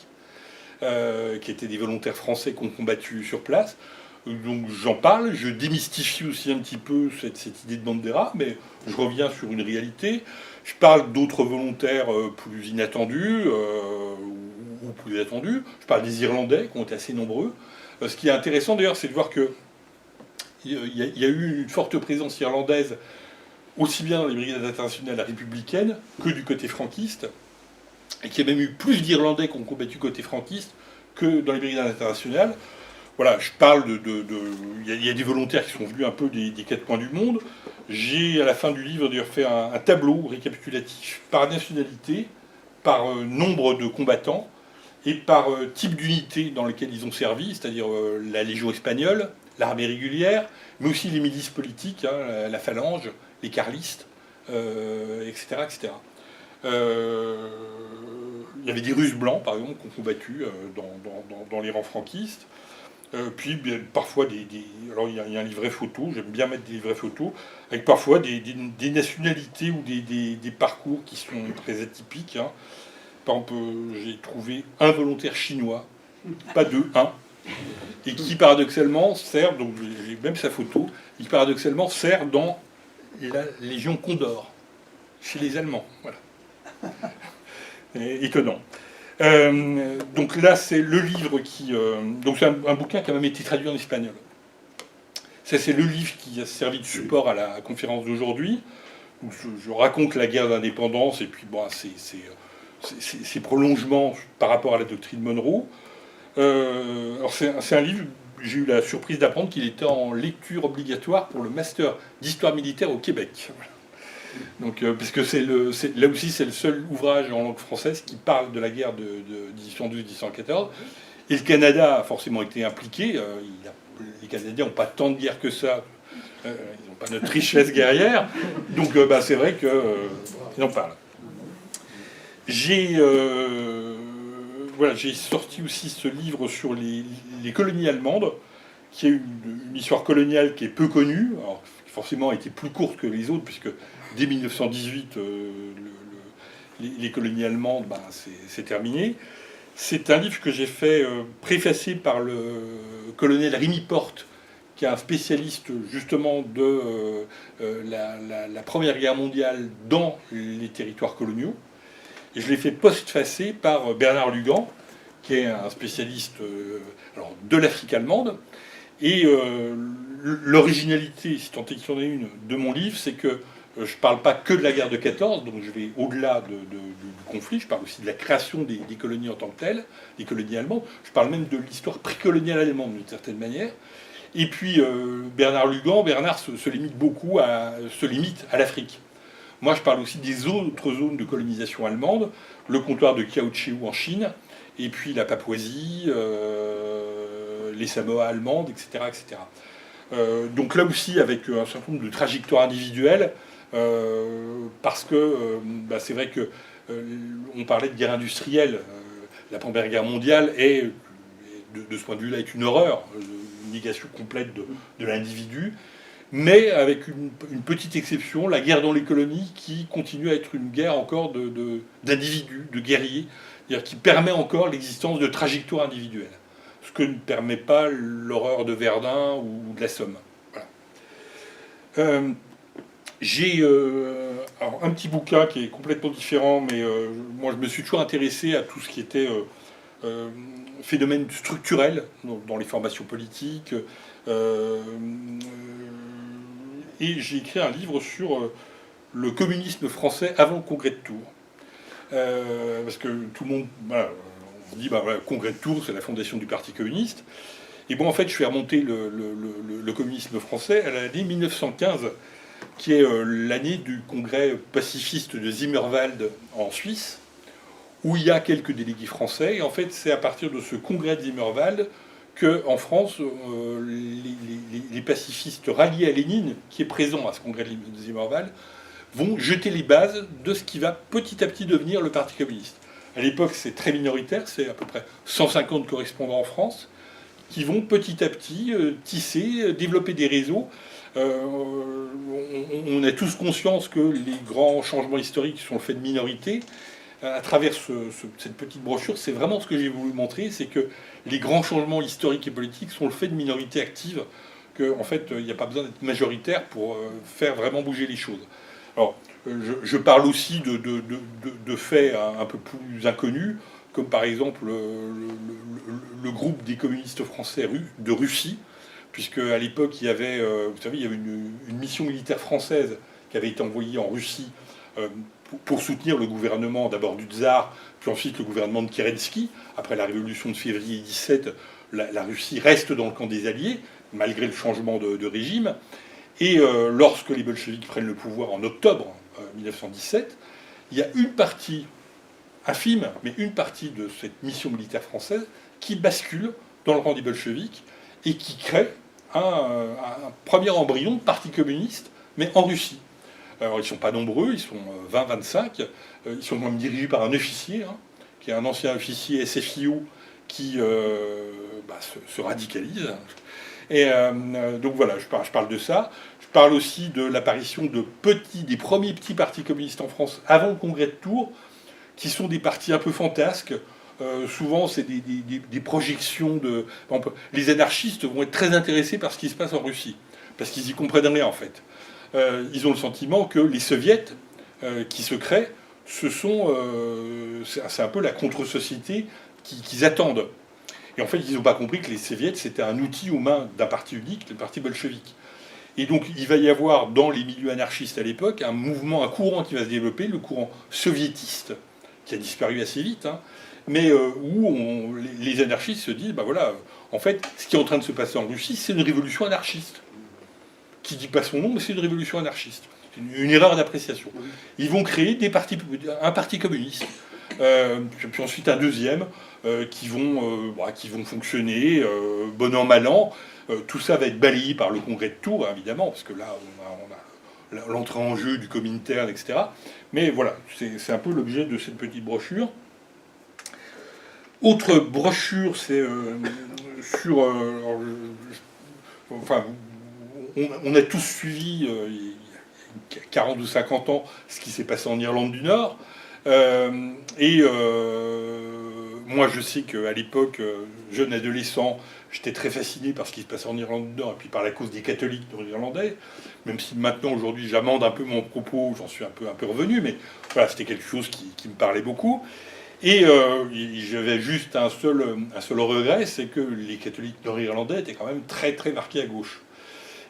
S1: qui étaient des volontaires français qui ont combattu sur place. Donc j'en parle, je démystifie aussi un petit peu cette idée de Bandera, mais je reviens sur une réalité. Je parle d'autres volontaires plus inattendus ou plus attendus. Je parle des Irlandais qui ont été assez nombreux. Ce qui est intéressant d'ailleurs, c'est de voir que il y a eu une forte présence irlandaise aussi bien dans les brigades internationales républicaines que du côté franquiste, et qu'il y a même eu plus d'Irlandais qui ont combattu côté franquiste que dans les brigades internationales. Voilà, je parle il y a des volontaires qui sont venus un peu des quatre coins du monde. J'ai, à la fin du livre, d'ailleurs fait un tableau récapitulatif par nationalité, par nombre de combattants, et par type d'unité dans lesquelles ils ont servi, c'est-à-dire la Légion espagnole, l'armée régulière, mais aussi les milices politiques, hein, la phalange, les carlistes, etc. etc. Il y avait des Russes blancs, par exemple, qui ont combattu dans les rangs franquistes. Puis bien, parfois alors il y a un livret photo, j'aime bien mettre des livrets photos, avec parfois des nationalités ou des parcours qui sont très atypiques. Hein. Par exemple, j'ai trouvé un volontaire chinois, pas deux, un, et qui paradoxalement sert, donc j'ai même sa photo, qui paradoxalement sert dans la Légion Condor, chez les Allemands. Voilà. Étonnant. Donc là, c'est le livre qui... donc c'est un bouquin qui a même été traduit en espagnol. Ça, c'est le livre qui a servi de support à la conférence d'aujourd'hui. Je raconte la guerre d'indépendance et puis bon, ses prolongements par rapport à la doctrine Monroe. Alors c'est un livre, j'ai eu la surprise d'apprendre qu'il était en lecture obligatoire pour le master d'histoire militaire au Québec. Donc, parce que là aussi c'est le seul ouvrage en langue française qui parle de la guerre de 1812-1814. Et le Canada a forcément été impliqué. Les Canadiens n'ont pas tant de guerre que ça. Ils n'ont pas notre richesse guerrière. Donc c'est vrai qu'ils en parlent. J'ai sorti aussi ce livre sur les colonies allemandes, qui est une histoire coloniale qui est peu connue, alors qui forcément a été plus courte que les autres, puisque dès 1918, les colonies allemandes, c'est terminé. C'est un livre que j'ai fait préfacé par le colonel Rémy Porte, qui est un spécialiste justement de la Première Guerre mondiale dans les territoires coloniaux. Et je l'ai fait postfacé par Bernard Lugan, qui est un spécialiste de l'Afrique allemande. Et l'originalité, si tant est qu'il y en ait une, de mon livre, c'est que je ne parle pas que de la guerre de 14, donc je vais au-delà du conflit, je parle aussi de la création des colonies en tant que telles, des colonies allemandes, je parle même de l'histoire précoloniale allemande d'une certaine manière. Et puis Bernard Lugan, se limite beaucoup à l'Afrique. Moi je parle aussi des autres zones de colonisation allemande, le comptoir de Kiautschou en Chine, et puis la Papouasie, les Samoa allemandes, etc. etc. Donc là aussi avec un certain nombre de trajectoires individuelles, parce que c'est vrai que on parlait de guerre industrielle. La Première Guerre mondiale est, de ce point de vue-là, est une horreur, une négation complète de l'individu, mais avec une petite exception, la guerre dans les colonies, qui continue à être une guerre encore d'individus, de guerriers, c'est-à-dire qui permet encore l'existence de trajectoires individuelles, ce que ne permet pas l'horreur de Verdun ou de la Somme. Voilà. J'ai alors un petit bouquin qui est complètement différent, mais moi je me suis toujours intéressé à tout ce qui était phénomène structurel dans les formations politiques, et j'ai écrit un livre sur le communisme français avant le congrès de Tours, parce que tout le monde, on dit congrès de Tours, c'est la fondation du Parti communiste, et bon en fait je fais remonter le communisme français à l'année 1915, qui est l'année du congrès pacifiste de Zimmerwald en Suisse, où il y a quelques délégués français. Et en fait, c'est à partir de ce congrès de Zimmerwald qu'en France, les pacifistes ralliés à Lénine, qui est présent à ce congrès de Zimmerwald, vont jeter les bases de ce qui va petit à petit devenir le Parti communiste. À l'époque, c'est très minoritaire, c'est à peu près 150 correspondants en France, qui vont petit à petit tisser, développer des réseaux. On a tous conscience que les grands changements historiques sont le fait de minorités. À travers cette petite brochure, c'est vraiment ce que j'ai voulu montrer, c'est que les grands changements historiques et politiques sont le fait de minorités actives, qu'en fait, il n'y a pas besoin d'être majoritaire pour faire vraiment bouger les choses. Alors, je parle aussi de faits un peu plus inconnus, comme par exemple le groupe des communistes français de Russie, puisque à l'époque, il y avait, vous savez, il y avait une mission militaire française qui avait été envoyée en Russie pour soutenir le gouvernement d'abord du tsar, puis ensuite le gouvernement de Kerensky. Après la révolution de février 17, la Russie reste dans le camp des Alliés, malgré le changement de régime. Et lorsque les bolcheviks prennent le pouvoir en octobre 1917, il y a une partie infime, mais une partie de cette mission militaire française qui bascule dans le rang des bolcheviks et qui crée un premier embryon de parti communiste, mais en Russie. Alors ils ne sont pas nombreux, ils sont 20-25, ils sont même dirigés par un officier, qui est un ancien officier SFIO qui se radicalise. Et donc voilà, je parle de ça. Je parle aussi de l'apparition des premiers petits partis communistes en France avant le congrès de Tours, qui sont des partis un peu fantasques. Souvent, c'est des projections de... Les anarchistes vont être très intéressés par ce qui se passe en Russie, parce qu'ils y comprennent rien en fait. Ils ont le sentiment que les soviets qui se créent, c'est un peu la contre-société qu'ils attendent. Et en fait, ils n'ont pas compris que les soviets, c'était un outil aux mains d'un parti unique, le parti bolchevique. Et donc, il va y avoir dans les milieux anarchistes à l'époque un courant qui va se développer, le courant soviétiste, qui a disparu assez vite, mais où les anarchistes se disent, en fait, ce qui est en train de se passer en Russie, c'est une révolution anarchiste. Qui ne dit pas son nom, mais c'est une révolution anarchiste. C'est une erreur d'appréciation. Ils vont créer un parti communiste, puis ensuite un deuxième, qui vont fonctionner, bon an, mal an. Tout ça va être balayé par le congrès de Tours, évidemment, parce que là, on a l'entrée en jeu du Comintern, etc. Mais voilà, c'est un peu l'objet de cette petite brochure. Autre brochure, c'est sur... on a tous suivi, il y a 40 ou 50 ans, ce qui s'est passé en Irlande du Nord. Moi, je sais qu'à l'époque, jeune adolescent, j'étais très fasciné par ce qui se passait en Irlande du Nord, et puis par la cause des catholiques nord-irlandais, même si maintenant, aujourd'hui, j'amende un peu mon propos, j'en suis un peu revenu, mais voilà, c'était quelque chose qui me parlait beaucoup. Et j'avais juste un seul regret, c'est que les catholiques nord-irlandais étaient quand même très très marqués à gauche.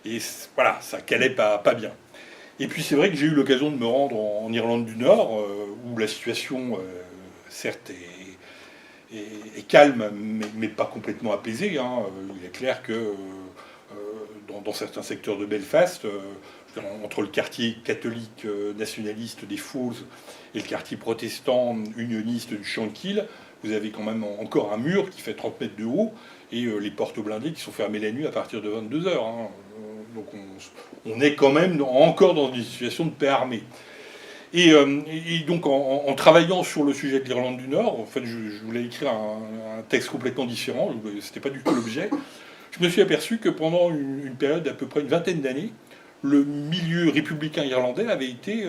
S1: Et voilà, ça calait pas bien. Et puis c'est vrai que j'ai eu l'occasion de me rendre en Irlande du Nord, où la situation, certes, est calme, mais pas complètement apaisée. Il est clair que dans certains secteurs de Belfast, entre le quartier catholique nationaliste des Falls et le quartier protestant unioniste du Shankill, vous avez quand même encore un mur qui fait 30 mètres de haut et les portes blindées qui sont fermées la nuit à partir de 22 heures. Donc on est quand même encore dans une situation de paix armée. Et donc en travaillant sur le sujet de l'Irlande du Nord, en fait je voulais écrire un texte complètement différent, c'était pas du tout l'objet. Je me suis aperçu que pendant une période d'à peu près une vingtaine d'années, le milieu républicain irlandais avait été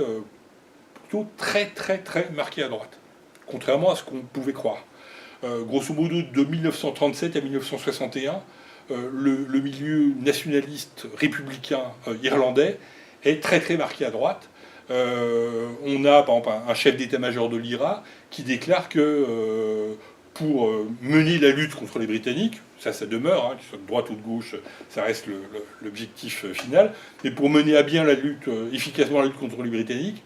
S1: plutôt très très très marqué à droite, contrairement à ce qu'on pouvait croire. Grosso modo, de 1937 à 1961, le milieu nationaliste républicain irlandais est très très marqué à droite. On a par exemple un chef d'état-major de l'IRA qui déclare que pour mener la lutte contre les Britanniques, ça demeure, qu'ils soient de droite ou de gauche, ça reste l'objectif final, mais pour mener à bien efficacement la lutte contre les Britanniques,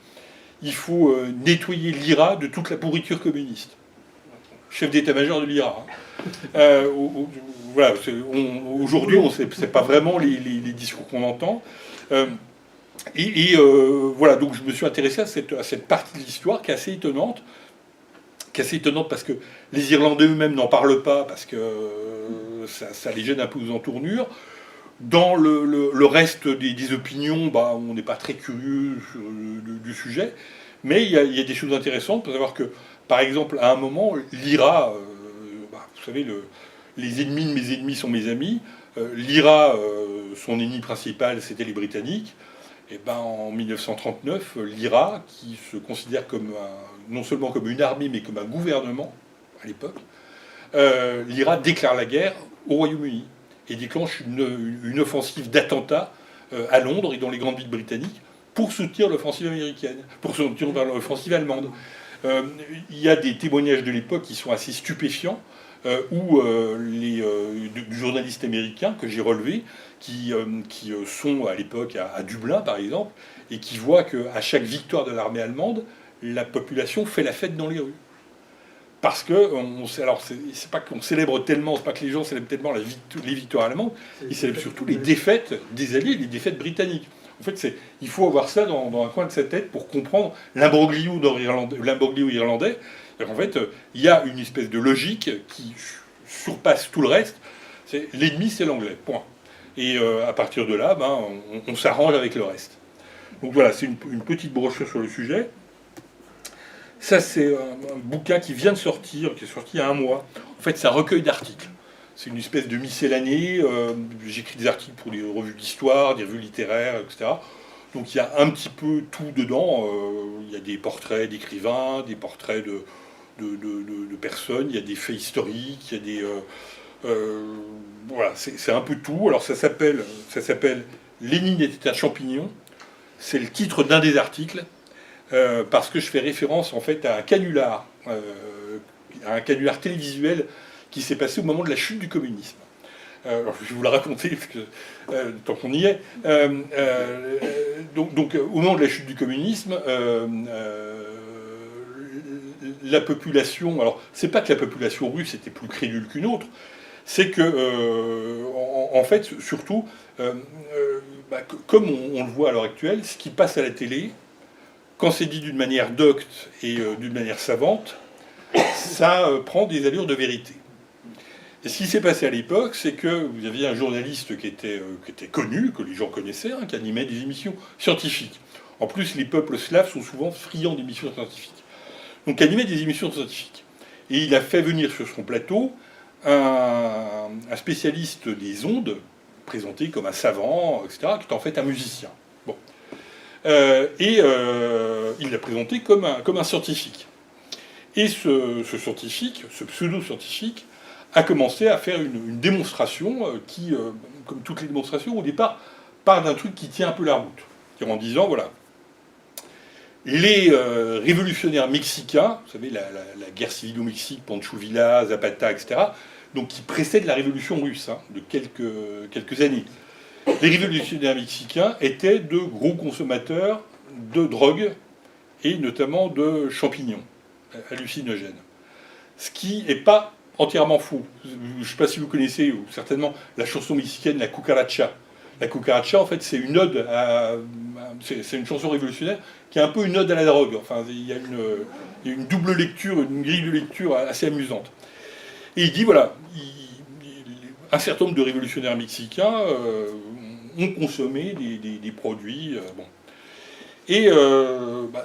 S1: il faut nettoyer l'IRA de toute la pourriture communiste. Chef d'état-major de l'IRA. Voilà, aujourd'hui, c'est pas vraiment les discours qu'on entend. Voilà, donc je me suis intéressé à cette partie de l'histoire qui est assez étonnante. Parce que les Irlandais eux-mêmes n'en parlent pas, parce que ça les gêne un peu aux entournures. Dans le reste des opinions, on n'est pas très curieux du sujet, mais il y a des choses intéressantes. Pour savoir que, par exemple, à un moment, l'IRA, vous savez, les ennemis de mes ennemis sont mes amis. L'IRA, son ennemi principal, c'était les Britanniques. Et ben, en 1939, l'IRA, qui se considère comme non seulement comme une armée, mais comme un gouvernement, à l'époque, l'IRA déclare la guerre au Royaume-Uni et déclenche une offensive d'attentats à Londres et dans les grandes villes britanniques pour soutenir l'offensive américaine, pour soutenir l'offensive allemande. Il y a des témoignages de l'époque qui sont assez stupéfiants, où du journaliste américain que j'ai relevé, qui sont à l'époque à Dublin par exemple, et qui voient qu'à chaque victoire de l'armée allemande, la population fait la fête dans les rues. Parce que, c'est pas qu'on célèbre tellement, c'est pas que les gens célèbrent tellement les victoires allemandes, ils célèbrent surtout les défaites des Alliés, les défaites britanniques. En fait, il faut avoir ça dans un coin de sa tête pour comprendre l'imbroglio irlandais. En fait, il y a une espèce de logique qui surpasse tout le reste. L'ennemi, c'est l'anglais, point. Et à partir de là, on s'arrange avec le reste. Donc voilà, c'est une petite brochure sur le sujet. Ça, c'est un bouquin qui vient de sortir, qui est sorti il y a un mois. En fait, c'est un recueil d'articles. C'est une espèce de miscellanée. J'écris des articles pour des revues d'histoire, des revues littéraires, etc. Donc il y a un petit peu tout dedans. Il y a des portraits d'écrivains, des portraits de personnes, il y a des faits historiques, il y a des... voilà, c'est un peu tout. Alors ça s'appelle Lénine était un champignon. C'est le titre d'un des articles. Parce que je fais référence en fait à un canular télévisuel qui s'est passé au moment de la chute du communisme. Alors, je vais vous le raconter parce que, tant qu'on y est. Donc, au moment de la chute du communisme, la population. Alors, c'est pas que la population russe était plus crédule qu'une autre, c'est que, en fait, surtout, comme on le voit à l'heure actuelle, ce qui passe à la télé, quand c'est dit d'une manière docte et d'une manière savante, ça prend des allures de vérité. Et ce qui s'est passé à l'époque, c'est que vous aviez un journaliste qui était connu, que les gens connaissaient, qui animait des émissions scientifiques. En plus, les peuples slaves sont souvent friands d'émissions scientifiques. Donc, il animait des émissions scientifiques. Et il a fait venir sur son plateau un spécialiste des ondes, présenté comme un savant, etc., qui est en fait un musicien. Bon. Il l'a présenté comme un scientifique. Et ce scientifique, ce pseudo-scientifique, a commencé à faire une démonstration qui, comme toutes les démonstrations, au départ, part d'un truc qui tient un peu la route. En disant, voilà, les révolutionnaires mexicains, vous savez, la guerre civile au Mexique, Pancho Villa, Zapata, etc., donc qui précède la révolution russe, de quelques années. Les révolutionnaires mexicains étaient de gros consommateurs de drogue et notamment de champignons hallucinogènes. Ce qui n'est pas entièrement faux. Je ne sais pas si vous connaissez, ou certainement, la chanson mexicaine La Cucaracha. La Cucaracha, en fait, c'est une ode c'est une chanson révolutionnaire qui est un peu une ode à la drogue. Enfin, il y a une double lecture, une grille de lecture assez amusante. Et il dit, voilà, un certain nombre de révolutionnaires mexicains ont consommé des produits. Bon. Et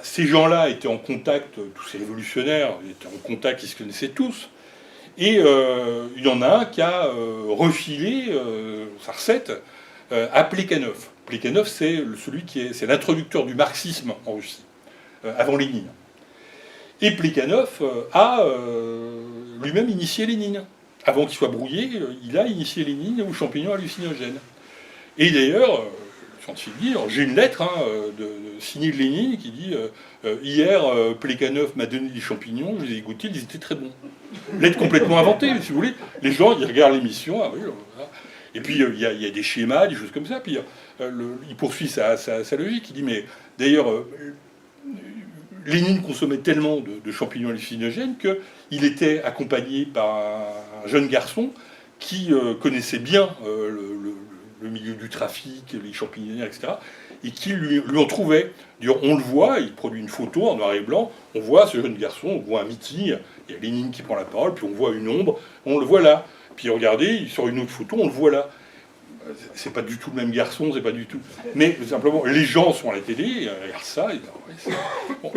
S1: ces gens-là étaient en contact, tous ces révolutionnaires étaient en contact, ils se connaissaient tous. Et il y en a un qui a refilé sa recette à Plekhanov. Plekhanov, c'est c'est l'introducteur du marxisme en Russie, avant Lénine. Et Plekhanov a lui-même initié Lénine. Avant qu'il soit brouillé, il a initié Lénine aux champignons hallucinogènes. Et d'ailleurs, le scientifique dit, j'ai une lettre signée de Lénine qui dit hier, Plekhanov m'a donné des champignons, je les ai goûtés, ils étaient très bons. Lettre complètement inventée, si vous voulez. Les gens, ils regardent l'émission, ah oui, voilà. Et puis il y a des schémas, des choses comme ça. Puis il poursuit sa logique. Il dit, mais d'ailleurs, Lénine consommait tellement de champignons hallucinogènes qu'il était accompagné par un jeune garçon qui connaissait bien le milieu du trafic, les champignonnières, etc., et qui lui en trouvait. On le voit, il produit une photo en noir et blanc, on voit ce jeune garçon, on voit un meeting, il y a Lénine qui prend la parole, puis on voit une ombre, on le voit là. Puis regardez, il sort une autre photo, on le voit là. C'est pas du tout le même garçon, c'est pas du tout... Mais simplement, les gens sont à la télé, ils regardent ça, et, bon.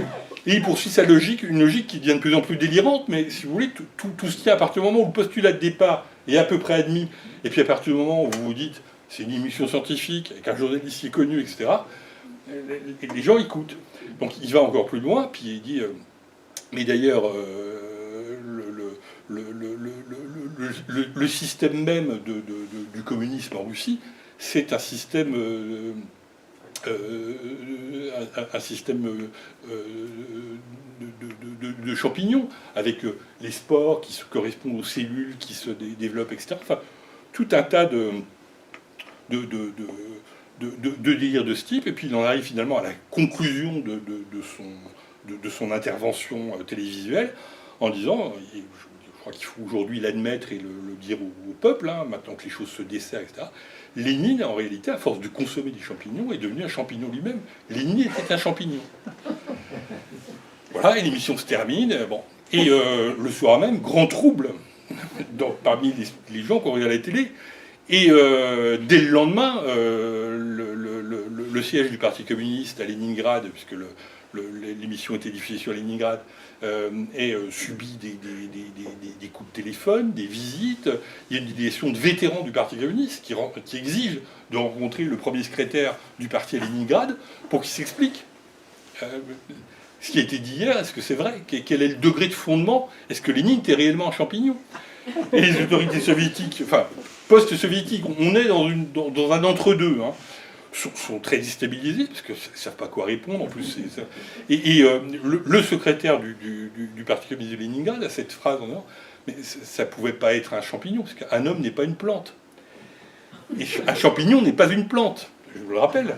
S1: Et il poursuit sa logique, une logique qui devient de plus en plus délirante, mais si vous voulez, tout se tient à partir du moment où le postulat de départ est à peu près admis. Et puis à partir du moment où vous vous dites, c'est une émission scientifique, avec un journaliste qui est connu, etc., les gens écoutent. Donc il va encore plus loin, puis il dit, mais d'ailleurs, le système même du communisme en Russie, c'est un système de champignons, avec les spores qui se correspondent aux cellules qui se développent, etc. Enfin, tout un tas de délire de ce type, et puis il en arrive finalement à la conclusion de son intervention télévisuelle, en disant, je crois qu'il faut aujourd'hui l'admettre et le dire au peuple, hein, maintenant que les choses se desserrent, etc., Lénine, en réalité, à force de consommer des champignons, est devenu un champignon lui-même. Lénine était un champignon. Voilà, et l'émission se termine, bon. Et le soir même, grand trouble parmi les gens qui ont regardé la télé. Et dès le lendemain, le siège du Parti communiste à Leningrad, puisque l'émission était diffusée sur Leningrad, subit des coups de téléphone, des visites. Il y a une délégation de vétérans du Parti communiste qui exige de rencontrer le premier secrétaire du parti à Leningrad pour qu'il s'explique. Ce qui a été dit hier, est-ce que c'est vrai? Quel est le degré de fondement? Est-ce que Lénine était réellement un champignon? Et les autorités soviétiques, enfin post-soviétiques, on est dans un entre-deux, hein, sont très déstabilisés, parce qu'ils ne savent pas quoi répondre, en plus. Le secrétaire du Parti communiste de Leningrad a cette phrase en disant, mais ça ne pouvait pas être un champignon, parce qu'un homme n'est pas une plante. Et un champignon n'est pas une plante, je vous le rappelle.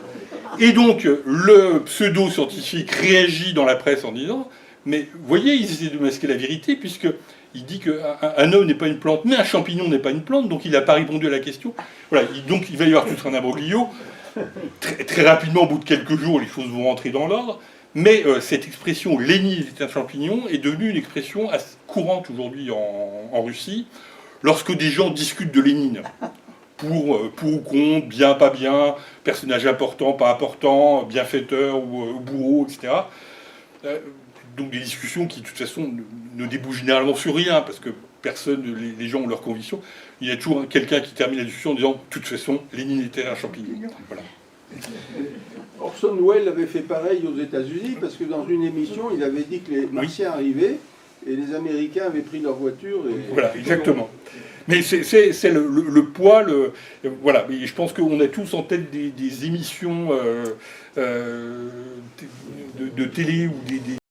S1: Et donc, le pseudo-scientifique réagit dans la presse en disant, mais vous voyez, ils essaient de masquer la vérité, puisqu'il dit qu'un homme n'est pas une plante, mais un champignon n'est pas une plante, donc il n'a pas répondu à la question. Voilà, donc il va y avoir tout un imbroglio. Très rapidement, au bout de quelques jours, les choses vont rentrer dans l'ordre, mais cette expression « Lénine est un champignon » est devenue une expression courante aujourd'hui en Russie, lorsque des gens discutent de Lénine. Pour ou contre, bien, pas bien, personnage important, pas important, bienfaiteur ou bourreau, etc. Donc des discussions qui, de toute façon, ne débouchent généralement sur rien, parce que les gens ont leurs convictions. Il y a toujours quelqu'un qui termine la discussion en disant « de toute façon, Lénine était un champignon ». Voilà.
S4: Orson Welles avait fait pareil aux États-Unis, parce que dans une émission, il avait dit que les Martiens arrivaient, et les Américains avaient pris leur voiture.
S1: Voilà, exactement. Mais c'est le poids, voilà. Mais je pense qu'on a tous en tête des émissions de télé ou des